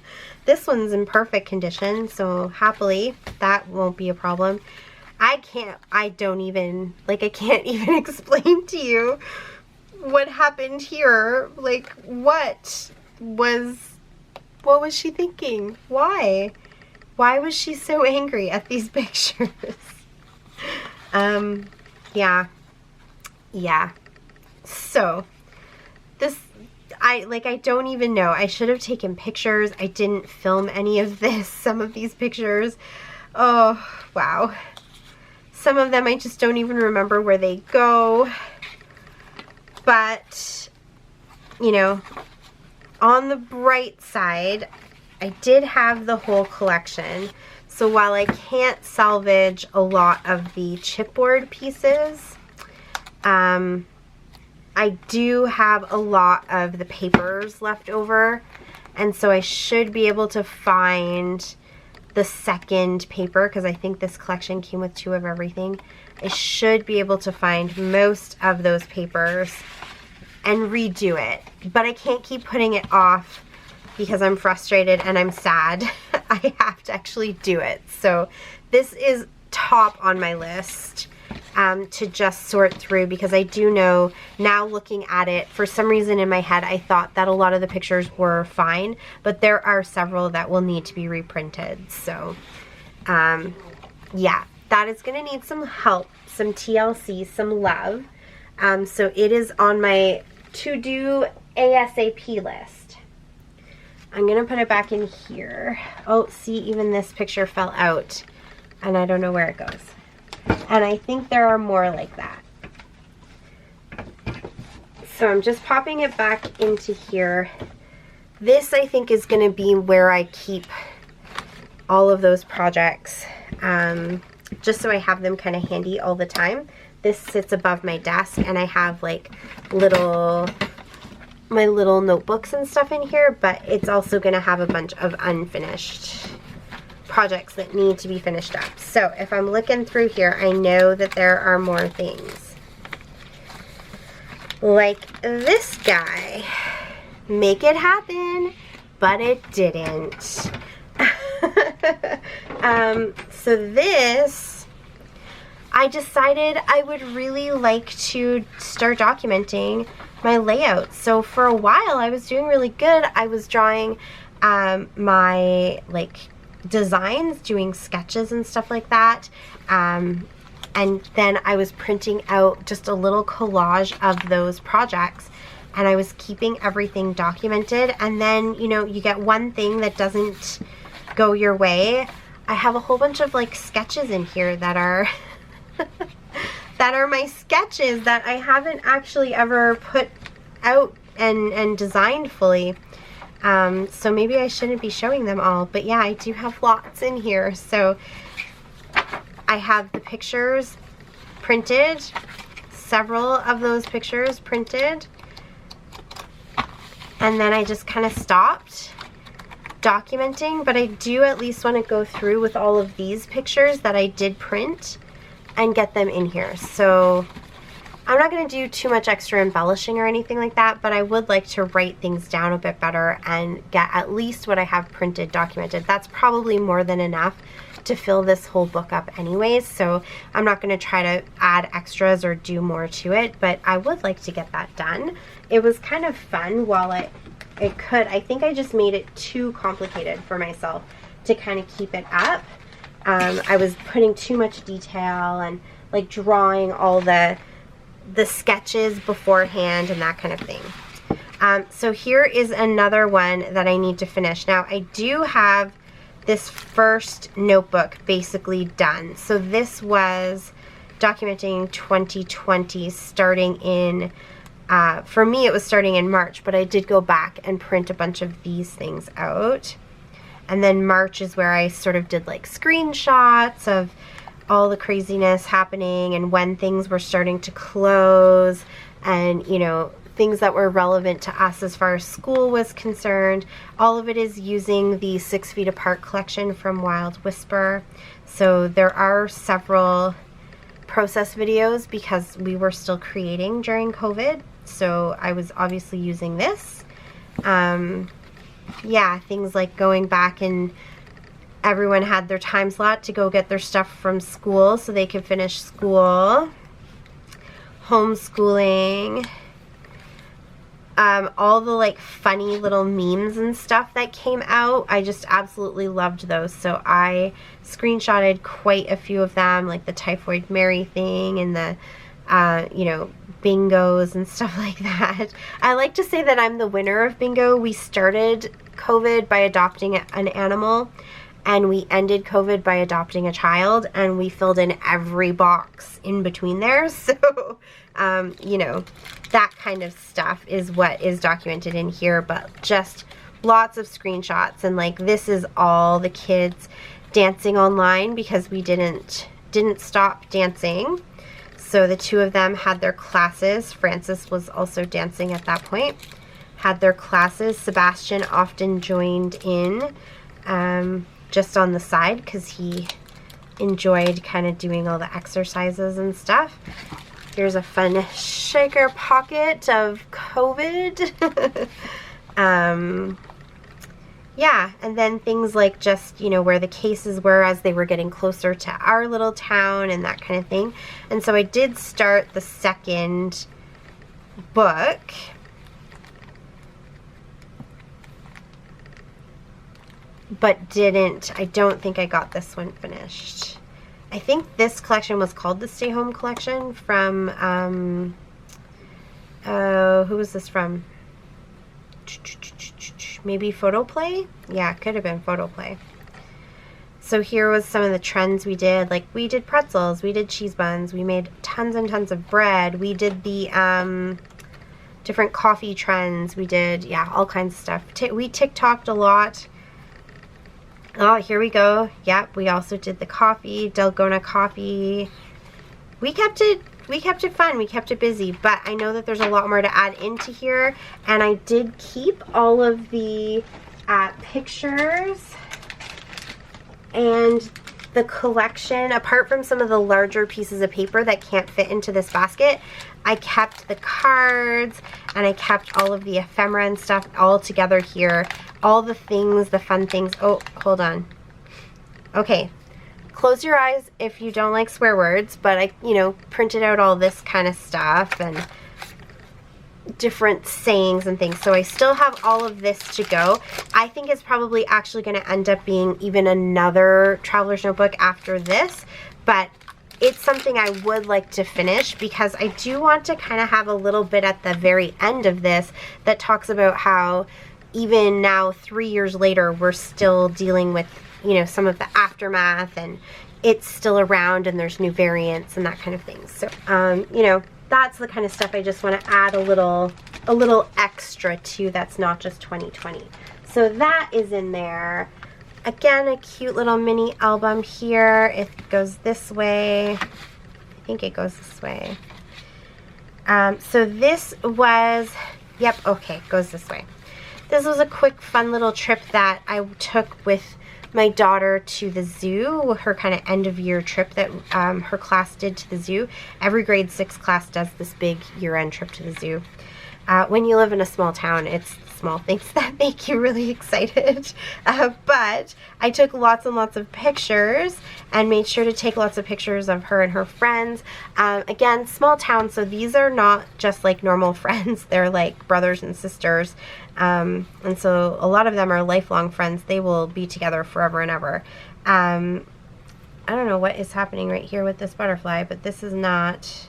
This one's in perfect condition, so happily that won't be a problem. I can't even explain to you what happened here. Like, what was she thinking? Why was she so angry at these pictures? Yeah. So this, I don't even know. I should have taken pictures. I didn't film any of this, some of these pictures. Oh, wow. Some of them I just don't even remember where they go. But, you know, on the bright side, I did have the whole collection. So while I can't salvage a lot of the chipboard pieces, I do have a lot of the papers left over, and so I should be able to find the second paper, because I think this collection came with 2 of everything. I should be able to find most of those papers and redo it, but I can't keep putting it off because I'm frustrated and I'm sad. I have to actually do it. So this is top on my list to just sort through, because I do know now, looking at it, for some reason in my head I thought that a lot of the pictures were fine, but there are several that will need to be reprinted. So yeah, that is going to need some help, some TLC, some love. So it is on my to-do ASAP list. I'm going to put it back in here. Oh, see, even this picture fell out, and I don't know where it goes. And I think there are more like that. So I'm just popping it back into here. This, I think, is going to be where I keep all of those projects, just so I have them kind of handy all the time. This sits above my desk, and I have like my little notebooks and stuff in here, but it's also going to have a bunch of unfinished projects that need to be finished up. So if I'm looking through here, I know that there are more things. Like this guy. Make it happen, but it didn't. So this, I decided I would really like to start documenting my layout. So for a while I was doing really good. I was drawing my designs, doing sketches and stuff like that, and then I was printing out just a little collage of those projects, and I was keeping everything documented. And then, you know, you get one thing that doesn't go your way. I have a whole bunch of like sketches in here that are that are my sketches that I haven't actually ever put out and designed fully. So maybe I shouldn't be showing them all, but yeah, I do have lots in here. So I have the pictures printed, several of those pictures printed, and then I just kind of stopped documenting, but I do at least want to go through with all of these pictures that I did print and get them in here. So I'm not going to do too much extra embellishing or anything like that, but I would like to write things down a bit better and get at least what I have printed documented. That's probably more than enough to fill this whole book up anyways, so I'm not going to try to add extras or do more to it, but I would like to get that done. It was kind of fun while it could. I think I just made it too complicated for myself to kind of keep it up. I was putting too much detail and like drawing all the sketches beforehand and that kind of thing. So here is another one that I need to finish. Now I do have this first notebook basically done. So this was documenting 2020, starting in, for me it was starting in March, but I did go back and print a bunch of these things out. And then March is where I sort of did like screenshots of all the craziness happening and when things were starting to close, and, you know, things that were relevant to us as far as school was concerned. All of it is using the 6 Feet Apart collection from Wild Whisper. So there are several process videos because we were still creating during COVID. So I was obviously using this. Yeah, things like going back and everyone had their time slot to go get their stuff from school so they could finish school. Homeschooling. All the like funny little memes and stuff that came out, I just absolutely loved those. So I screenshotted quite a few of them, like the Typhoid Mary thing and the, you know, bingos and stuff like that. I like to say that I'm the winner of bingo. We started COVID by adopting an animal, and we ended COVID by adopting a child, and we filled in every box in between there. So, you know, that kind of stuff is what is documented in here, but just lots of screenshots. And like, this is all the kids dancing online because we didn't stop dancing. So the two of them had their classes. Francis was also dancing at that point. Had their classes. Sebastian often joined in just on the side because he enjoyed kind of doing all the exercises and stuff. Here's a fun shaker pocket of COVID. Yeah, and then things like just, you know, where the cases were as they were getting closer to our little town and that kind of thing. And so I did start the second book. But I don't think I got this one finished. I think this collection was called the Stay Home Collection from, who was this from? Maybe Photoplay? Yeah, it could have been Photoplay. So here was some of the trends we did. Like, we did pretzels, we did cheese buns, we made tons and tons of bread, we did the different coffee trends, we did, yeah, all kinds of stuff. We TikToked a lot. Oh, here we go. Yep, we also did the coffee, Dalgona coffee. We kept it fun, we kept it busy, but I know that there's a lot more to add into here, and I did keep all of the pictures and the collection. Apart from some of the larger pieces of paper that can't fit into this basket, I kept the cards and I kept all of the ephemera and stuff all together here. All the things, the fun things. Oh, hold on. Okay. Close your eyes if you don't like swear words, but I, you know, printed out all this kind of stuff and different sayings and things. So I still have all of this to go. I think it's probably actually going to end up being even another traveler's notebook after this, but it's something I would like to finish because I do want to kind of have a little bit at the very end of this that talks about how even now 3 years later we're still dealing with, you know, some of the aftermath, and it's still around and there's new variants and that kind of thing. So you know, that's the kind of stuff I just want to add a little extra to that's not just 2020. So that is in there. Again, a cute little mini album here. It goes this way. I think it goes this way. So this was, yep, okay, it goes this way. This was a quick, fun little trip that I took with my daughter to the zoo, her kind of end of year trip that her class did to the zoo. Every grade 6 class does this big year-end trip to the zoo. When you live in a small town, it's small things that make you really excited. But I took lots and lots of pictures and made sure to take lots of pictures of her and her friends. Again, small town, so these are not just like normal friends. They're like brothers and sisters. And so a lot of them are lifelong friends. They will be together forever and ever. I don't know what is happening right here with this butterfly, but this is not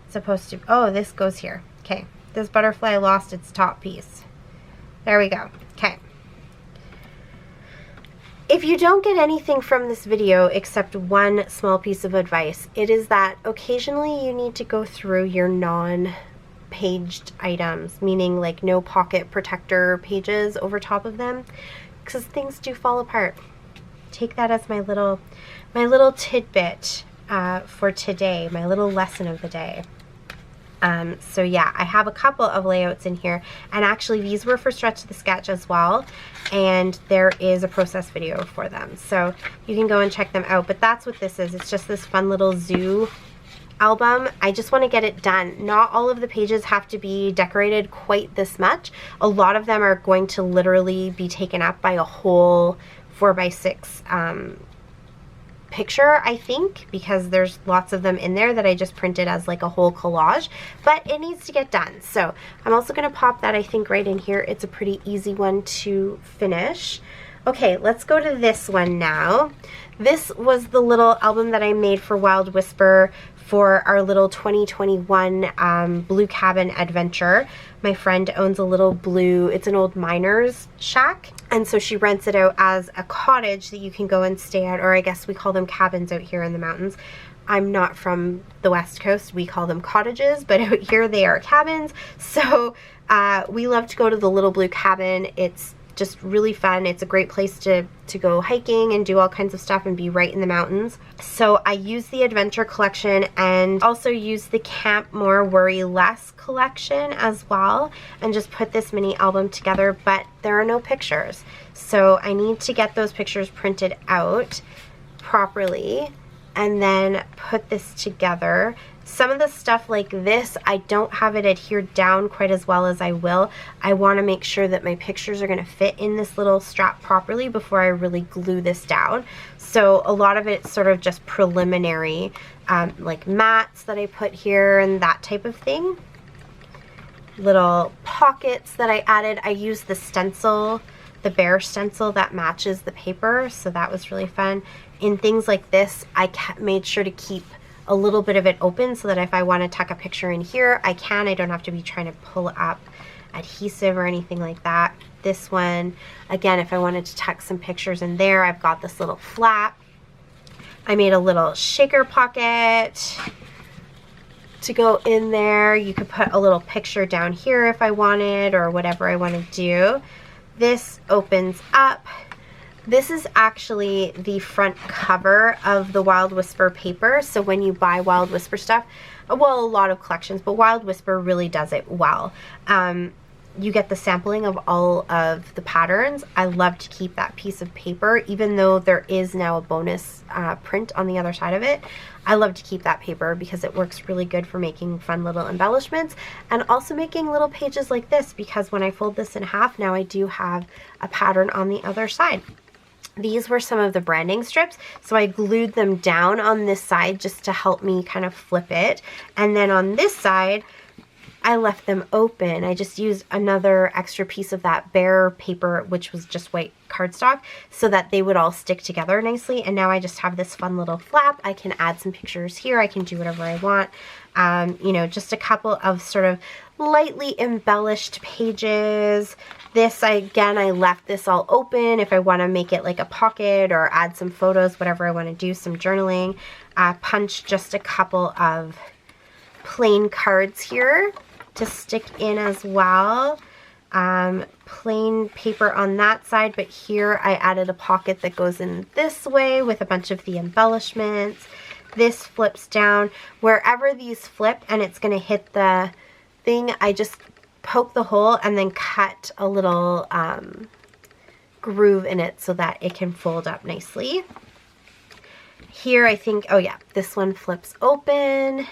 supposed to, oh, this goes here. Okay, this butterfly lost its top piece. There we go. Okay. If you don't get anything from this video except one small piece of advice, it is that occasionally you need to go through your non-paged items, meaning like no pocket protector pages over top of them, because things do fall apart. Take that as my little tidbit for today, my little lesson of the day. So yeah, I have a couple of layouts in here, and actually these were for Stretch the Sketch as well, and there is a process video for them, so you can go and check them out. But that's what this is. It's just this fun little zoo album. I just want to get it done. Not all of the pages have to be decorated quite this much. A lot of them are going to literally be taken up by a whole 4x6 picture, I think, because there's lots of them in there that I just printed as like a whole collage, but it needs to get done. So I'm also going to pop that, I think, right in here. It's a pretty easy one to finish. Okay, let's go to this one now. This was the little album that I made for Wild Whisper for our little 2021 Blue Cabin adventure. My friend owns a little blue, it's an old miner's shack, and so she rents it out as a cottage that you can go and stay at, or I guess we call them cabins out here in the mountains. I'm not from the West Coast, we call them cottages, but out here they are cabins. So we love to go to the little blue cabin. It's just really fun. It's a great place to go hiking and do all kinds of stuff and be right in the mountains. So I use the adventure collection and also use the Camp More Worry Less collection as well, and just put this mini album together, but there are no pictures. So I need to get those pictures printed out properly and then put this together. Some of the stuff like this, I don't have it adhered down quite as well as I will. I want to make sure that my pictures are going to fit in this little strap properly before I really glue this down. So a lot of it's sort of just preliminary, like mats that I put here and that type of thing. Little pockets that I added. I used the stencil, the bear stencil that matches the paper, so that was really fun. In things like this, I made sure to keep a little bit of it open so that if I want to tuck a picture in here, I can. I don't have to be trying to pull up adhesive or anything like that. This one, again, if I wanted to tuck some pictures in there, I've got this little flap. I made a little shaker pocket to go in there. You could put a little picture down here if I wanted, or whatever I want to do. This opens up. This is actually the front cover of the Wild Whisper paper. So when you buy Wild Whisper stuff, well, a lot of collections, but Wild Whisper really does it well. You get the sampling of all of the patterns. I love to keep that piece of paper, even though there is now a bonus print on the other side of it. I love to keep that paper because it works really good for making fun little embellishments, and also making little pages like this, because when I fold this in half, now I do have a pattern on the other side. These were some of the branding strips, so I glued them down on this side just to help me kind of flip it. And then on this side, I left them open. I just used another extra piece of that bear paper, which was just white cardstock, so that they would all stick together nicely. And now I just have this fun little flap. I can add some pictures here. I can do whatever I want. You know, just a couple of sort of lightly embellished pages. This, again, I left this all open if I want to make it like a pocket or add some photos, whatever I want to do, some journaling. Punched just a couple of plain cards here to stick in as well. Plain paper on that side, but here I added a pocket that goes in this way with a bunch of the embellishments. This flips down. Wherever these flip and it's going to hit the thing, I just poke the hole and then cut a little groove in it so that it can fold up nicely. Here I think, oh yeah, this one flips open,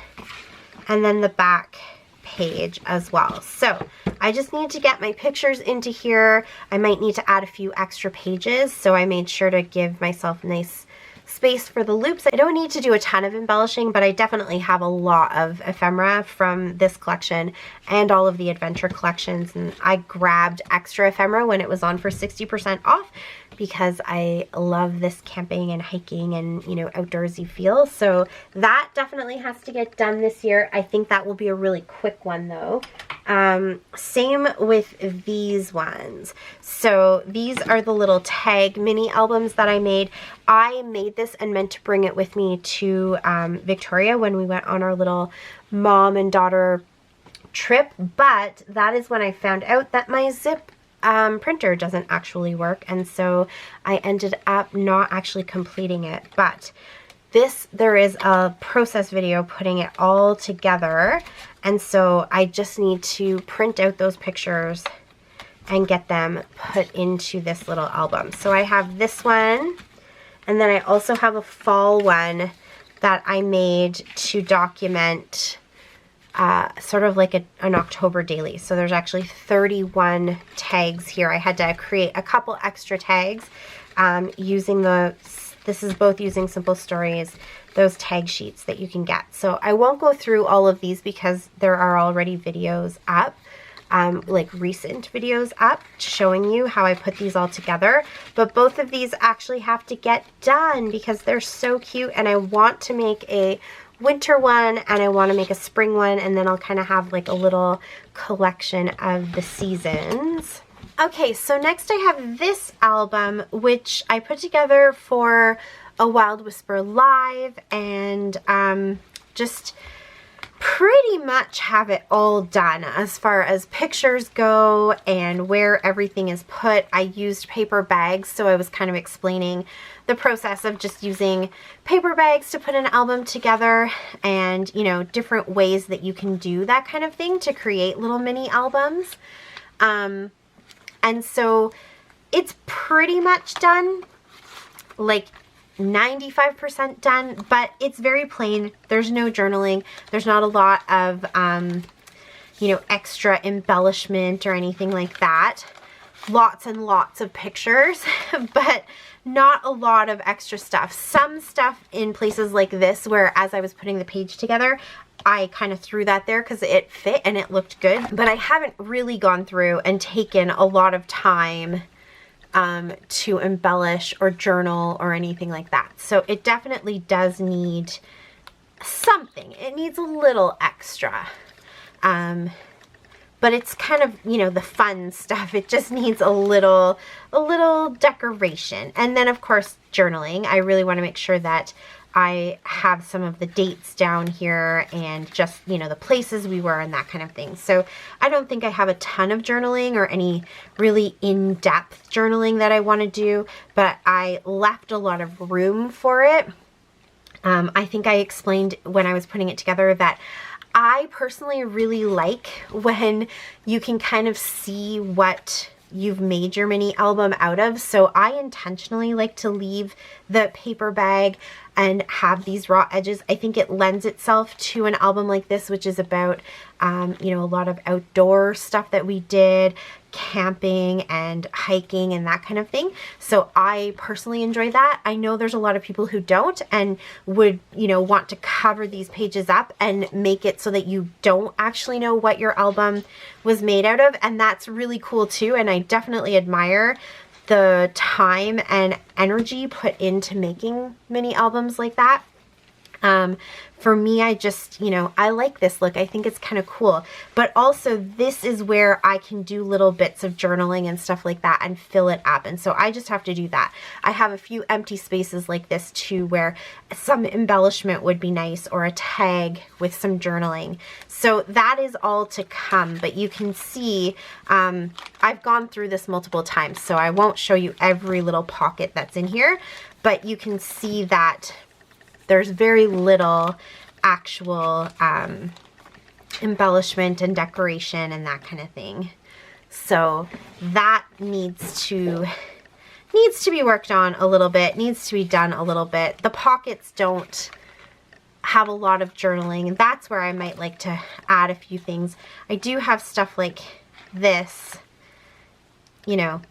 and then the back page as well. So I just need to get my pictures into here. I might need to add a few extra pages, so I made sure to give myself nice space for the loops. I don't need to do a ton of embellishing, but I definitely have a lot of ephemera from this collection and all of the adventure collections, and I grabbed extra ephemera when it was on for 60% off because I love this camping and hiking and, you know, outdoorsy feel. So that definitely has to get done this year. I think that will be a really quick one though. Same with these ones. So these are the little tag mini albums that I made. I made this and meant to bring it with me to Victoria when we went on our little mom and daughter trip, but that is when I found out that my zip printer doesn't actually work, and so I ended up not actually completing it. But there is a process video putting it all together, and so I just need to print out those pictures and get them put into this little album. So I have this one, and then I also have a fall one that I made to document sort of like an October daily. So there's actually 31 tags here. I had to create a couple extra tags using this is both using Simple Stories, those tag sheets that you can get. So I won't go through all of these because there are already videos up, like recent videos up showing you how I put these all together. But both of these actually have to get done because they're so cute, and I want to make a winter one and I want to make a spring one, and then I'll kind of have like a little collection of the seasons. Okay, so next I have this album, which I put together for a Wild Whisper Live, and just pretty much have it all done as far as pictures go and where everything is put. I used paper bags, so I was kind of explaining the process of just using paper bags to put an album together, and you know, different ways that you can do that kind of thing to create little mini albums. And so it's pretty much done, like 95% done, but it's very plain. There's no journaling. There's not a lot of, you know, extra embellishment or anything like that. Lots and lots of pictures, but not a lot of extra stuff. Some stuff in places like this where as I was putting the page together, I kind of threw that there because it fit and it looked good, but I haven't really gone through and taken a lot of time to embellish or journal or anything like that. So it definitely does need something. It needs a little extra. But it's kind of, you know, the fun stuff. It just needs a little decoration. And then of course, journaling. I really want to make sure that I have some of the dates down here and just, you know, the places we were and that kind of thing. So I don't think I have a ton of journaling or any really in-depth journaling that I want to do, but I left a lot of room for it. I think I explained when I was putting it together that I personally really like when you can kind of see what you've made your mini album out of. So I intentionally like to leave the paper bag and have these raw edges. I think it lends itself to an album like this, which is about, you know, a lot of outdoor stuff that we did, camping and hiking and that kind of thing. So I personally enjoy that. I know there's a lot of people who don't and would, you know, want to cover these pages up and make it so that you don't actually know what your album was made out of. And that's really cool too. And I definitely admire the time and energy put into making mini albums like that. For me, I just, you know, I like this look. I think it's kind of cool. But also, this is where I can do little bits of journaling and stuff like that and fill it up. And so I just have to do that. I have a few empty spaces like this too, where some embellishment would be nice, or a tag with some journaling. So that is all to come. But you can see, I've gone through this multiple times, so I won't show you every little pocket that's in here. But you can see that there's very little actual embellishment and decoration and that kind of thing. So that needs to be worked on a little bit, needs to be done a little bit. The pockets don't have a lot of journaling, and that's where I might like to add a few things. I do have stuff like this, you know,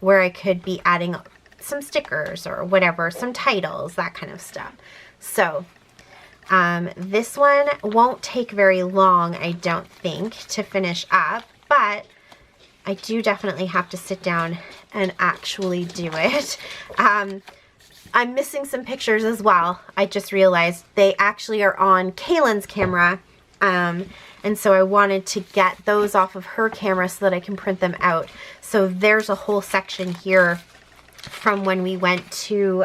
where I could be adding some stickers or whatever, some titles, that kind of stuff. So this one won't take very long, I don't think, to finish up, but I do definitely have to sit down and actually do it. I'm missing some pictures as well. I just realized they actually are on Kaylin's camera, and so I wanted to get those off of her camera so that I can print them out. So there's a whole section here from when we went to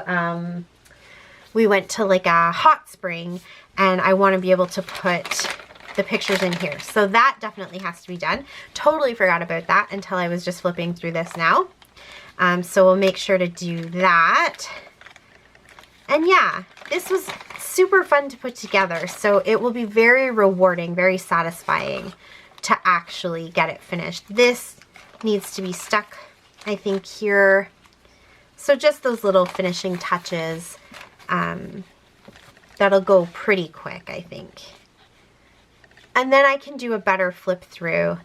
like a hot spring, and I want to be able to put the pictures in here. So that definitely has to be done. Totally forgot about that until I was just flipping through this now. So we'll make sure to do that. And yeah, this was super fun to put together, so it will be very rewarding, very satisfying to actually get it finished. This needs to be stuck, I think, here. So just those little finishing touches, that'll go pretty quick, I think. And then I can do a better flip through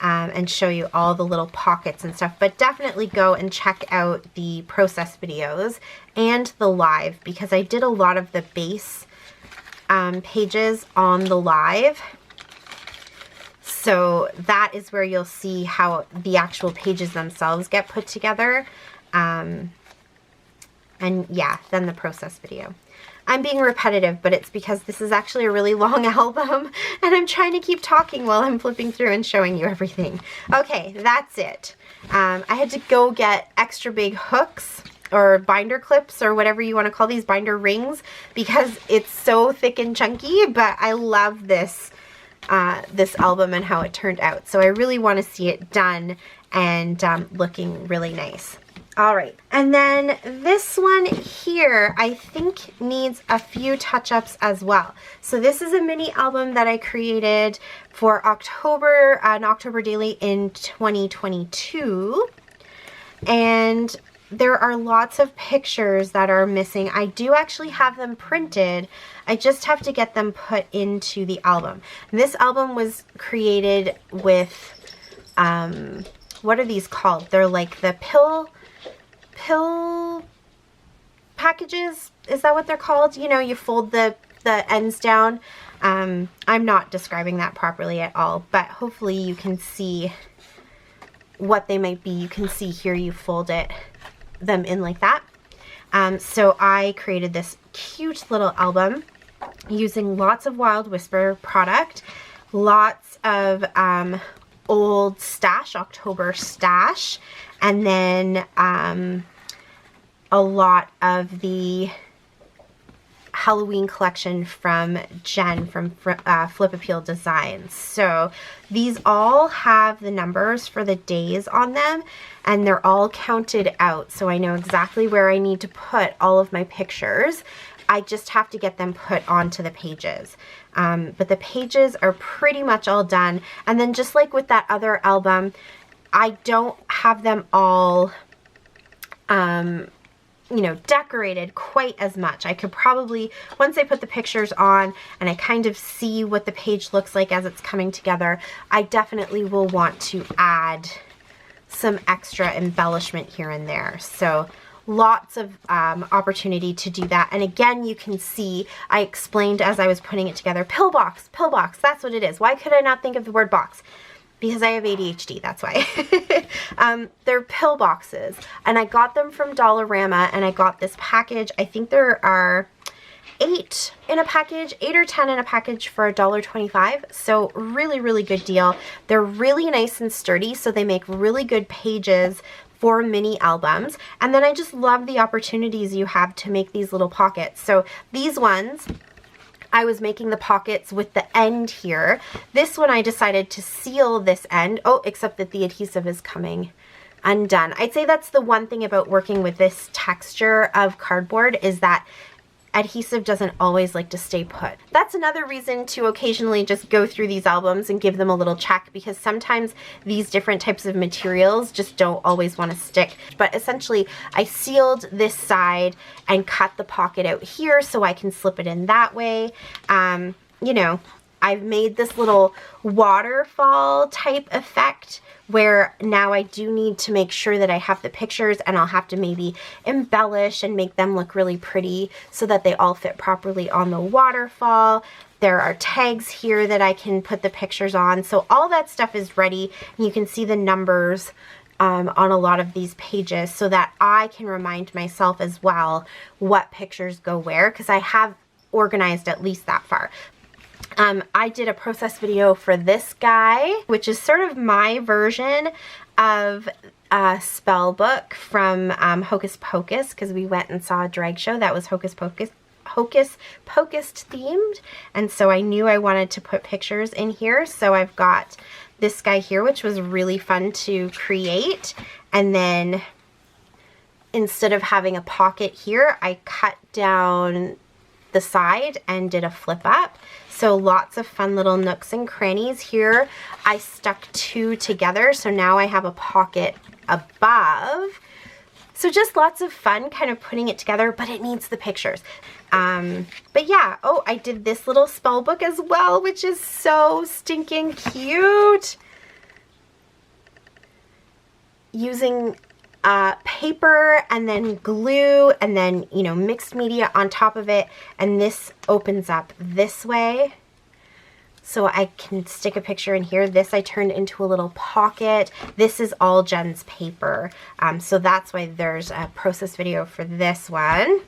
and show you all the little pockets and stuff. But definitely go and check out the process videos and the live, because I did a lot of the base pages on the live. So that is where you'll see how the actual pages themselves get put together. And yeah, then the process video. I'm being repetitive, but it's because this is actually a really long album and I'm trying to keep talking while I'm flipping through and showing you everything. Okay, that's it. I had to go get extra big hooks or binder clips or whatever you want to call these, binder rings, because it's so thick and chunky, but I love this this album and how it turned out. So I really want to see it done and looking really nice. All right, and then this one here I think needs a few touch-ups as well. So this is a mini album that I created for October, an October daily in 2022, and there are lots of pictures that are missing. I do actually have them printed. I just have to get them put into the album. This album was created with, what are these called? They're like the pill packages. Is that what they're called? You know, you fold the ends down. I'm not describing that properly at all, but hopefully you can see what they might be. You can see here you fold them in like that. So I created this cute little album using lots of Wild Whisper product, lots of old stash, October stash, and then a lot of the Halloween collection from Jen from Flip Appeal Designs. So these all have the numbers for the days on them, and they're all counted out, so I know exactly where I need to put all of my pictures. I just have to get them put onto the pages. But the pages are pretty much all done. And then just like with that other album, I don't have them all you know, decorated quite as much. I could probably, once I put the pictures on and I kind of see what the page looks like as it's coming together, I definitely will want to add some extra embellishment here and there. So lots of opportunity to do that. And again, you can see I explained as I was putting it together, pillbox, that's what it is. Why could I not think of the word box? Because I have ADHD, that's why. They're pill boxes, and I got them from Dollarama, and I got this package. I think there are 8 in a package, 8 or 10 in a package for $1.25. So really, really good deal. They're really nice and sturdy, so they make really good pages for mini albums. And then I just love the opportunities you have to make these little pockets. So these ones, I was making the pockets with the end here. This one I decided to seal this end. Oh, except that the adhesive is coming undone. I'd say that's the one thing about working with this texture of cardboard, is that adhesive doesn't always like to stay put. That's another reason to occasionally just go through these albums and give them a little check, because sometimes these different types of materials just don't always want to stick. But essentially I sealed this side and cut the pocket out here so I can slip it in that way. You know, I've made this little waterfall type effect where now I do need to make sure that I have the pictures, and I'll have to maybe embellish and make them look really pretty so that they all fit properly on the waterfall. There are tags here that I can put the pictures on. So all that stuff is ready, and you can see the numbers on a lot of these pages so that I can remind myself as well what pictures go where, because I have organized at least that far. I did a process video for this guy, which is sort of my version of a spell book from Hocus Pocus, because we went and saw a drag show that was Hocus Pocus themed, and so I knew I wanted to put pictures in here. So I've got this guy here, which was really fun to create, and then instead of having a pocket here, I cut down the side and did a flip up. So lots of fun little nooks and crannies here. I stuck 2 together, so now I have a pocket above. So just lots of fun kind of putting it together, but it needs the pictures. But yeah, oh, I did this little spell book as well, which is so stinking cute. Using paper and then glue and then, you know, mixed media on top of it. And this opens up this way. So I can stick a picture in here. This I turned into a little pocket. This is all Jen's paper. So that's why there's a process video for this one.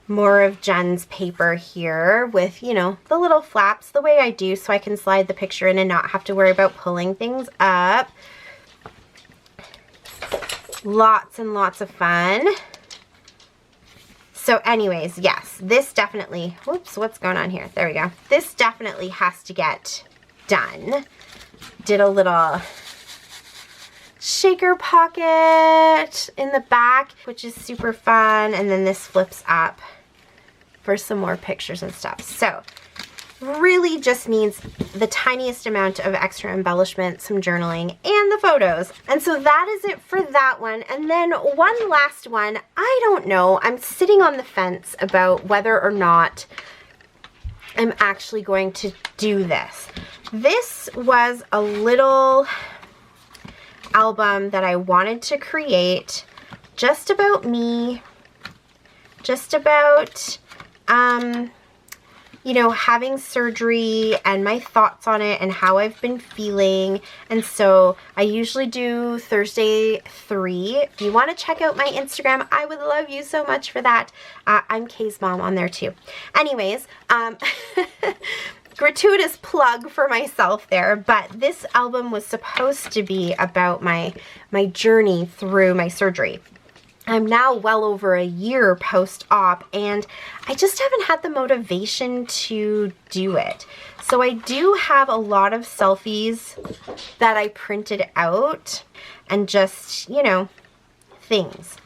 More of Jen's paper here with, you know, the little flaps the way I do so I can slide the picture in and not have to worry about pulling things up. Lots and lots of fun. So anyways, yes, this definitely, whoops, what's going on here? There we go. This definitely has to get done. Did a little shaker pocket in the back, which is super fun. And then this flips up for some more pictures and stuff. So really just needs the tiniest amount of extra embellishment, some journaling, and the photos. And so that is it for that one. And then one last one, I don't know, I'm sitting on the fence about whether or not I'm actually going to do this. This was a little album that I wanted to create just about me, just about, you know, having surgery and my thoughts on it and how I've been feeling. And so I usually do Thursday 3. If you want to check out my Instagram, I would love you so much for that. I'm Kay's mom on there too. Anyways, gratuitous plug for myself there, but this album was supposed to be about my journey through my surgery. I'm now well over a year post-op, and I just haven't had the motivation to do it. So I do have a lot of selfies that I printed out and just, you know, things.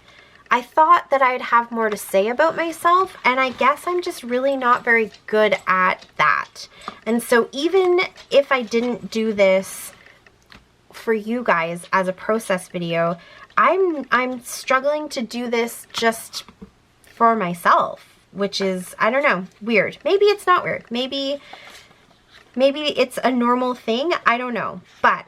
I thought that I'd have more to say about myself, and I guess I'm just really not very good at that. And so even if I didn't do this for you guys as a process video, I'm struggling to do this just for myself, which is, I don't know, weird. Maybe it's not weird. Maybe it's a normal thing. I don't know. But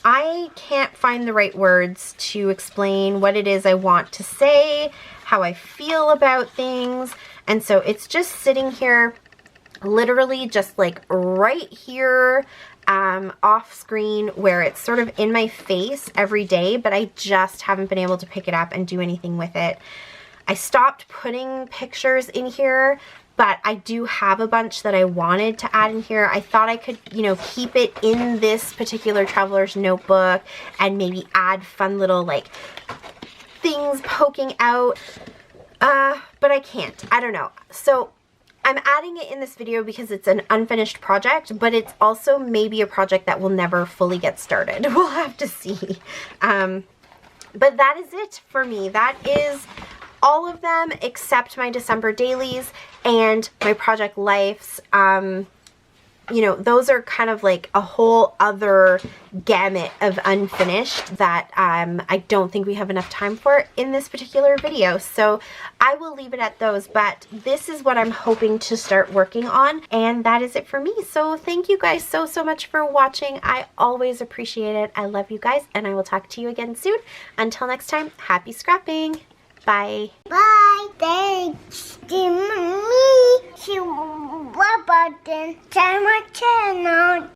I can't find the right words to explain what it is I want to say, how I feel about things. And so it's just sitting here, literally just like right here, off screen, where it's sort of in my face every day, but I just haven't been able to pick it up and do anything with it. I stopped putting pictures in here, but I do have a bunch that I wanted to add in here. I thought I could, you know, keep it in this particular traveler's notebook and maybe add fun little like things poking out, but I can't. I don't know. So I'm adding it in this video because it's an unfinished project, but it's also maybe a project that will never fully get started. We'll have to see. But that is it for me. That is all of them except my December dailies and my project lives. You know, those are kind of like a whole other gamut of unfinished that I don't think we have enough time for in this particular video. So I will leave it at those, but this is what I'm hoping to start working on, and that is it for me. So thank you guys so much for watching. I always appreciate it. I love you guys, and I will talk to you again soon. Until next time, happy scrapping. Bye. Bye. Thanks to me. Button to my channel.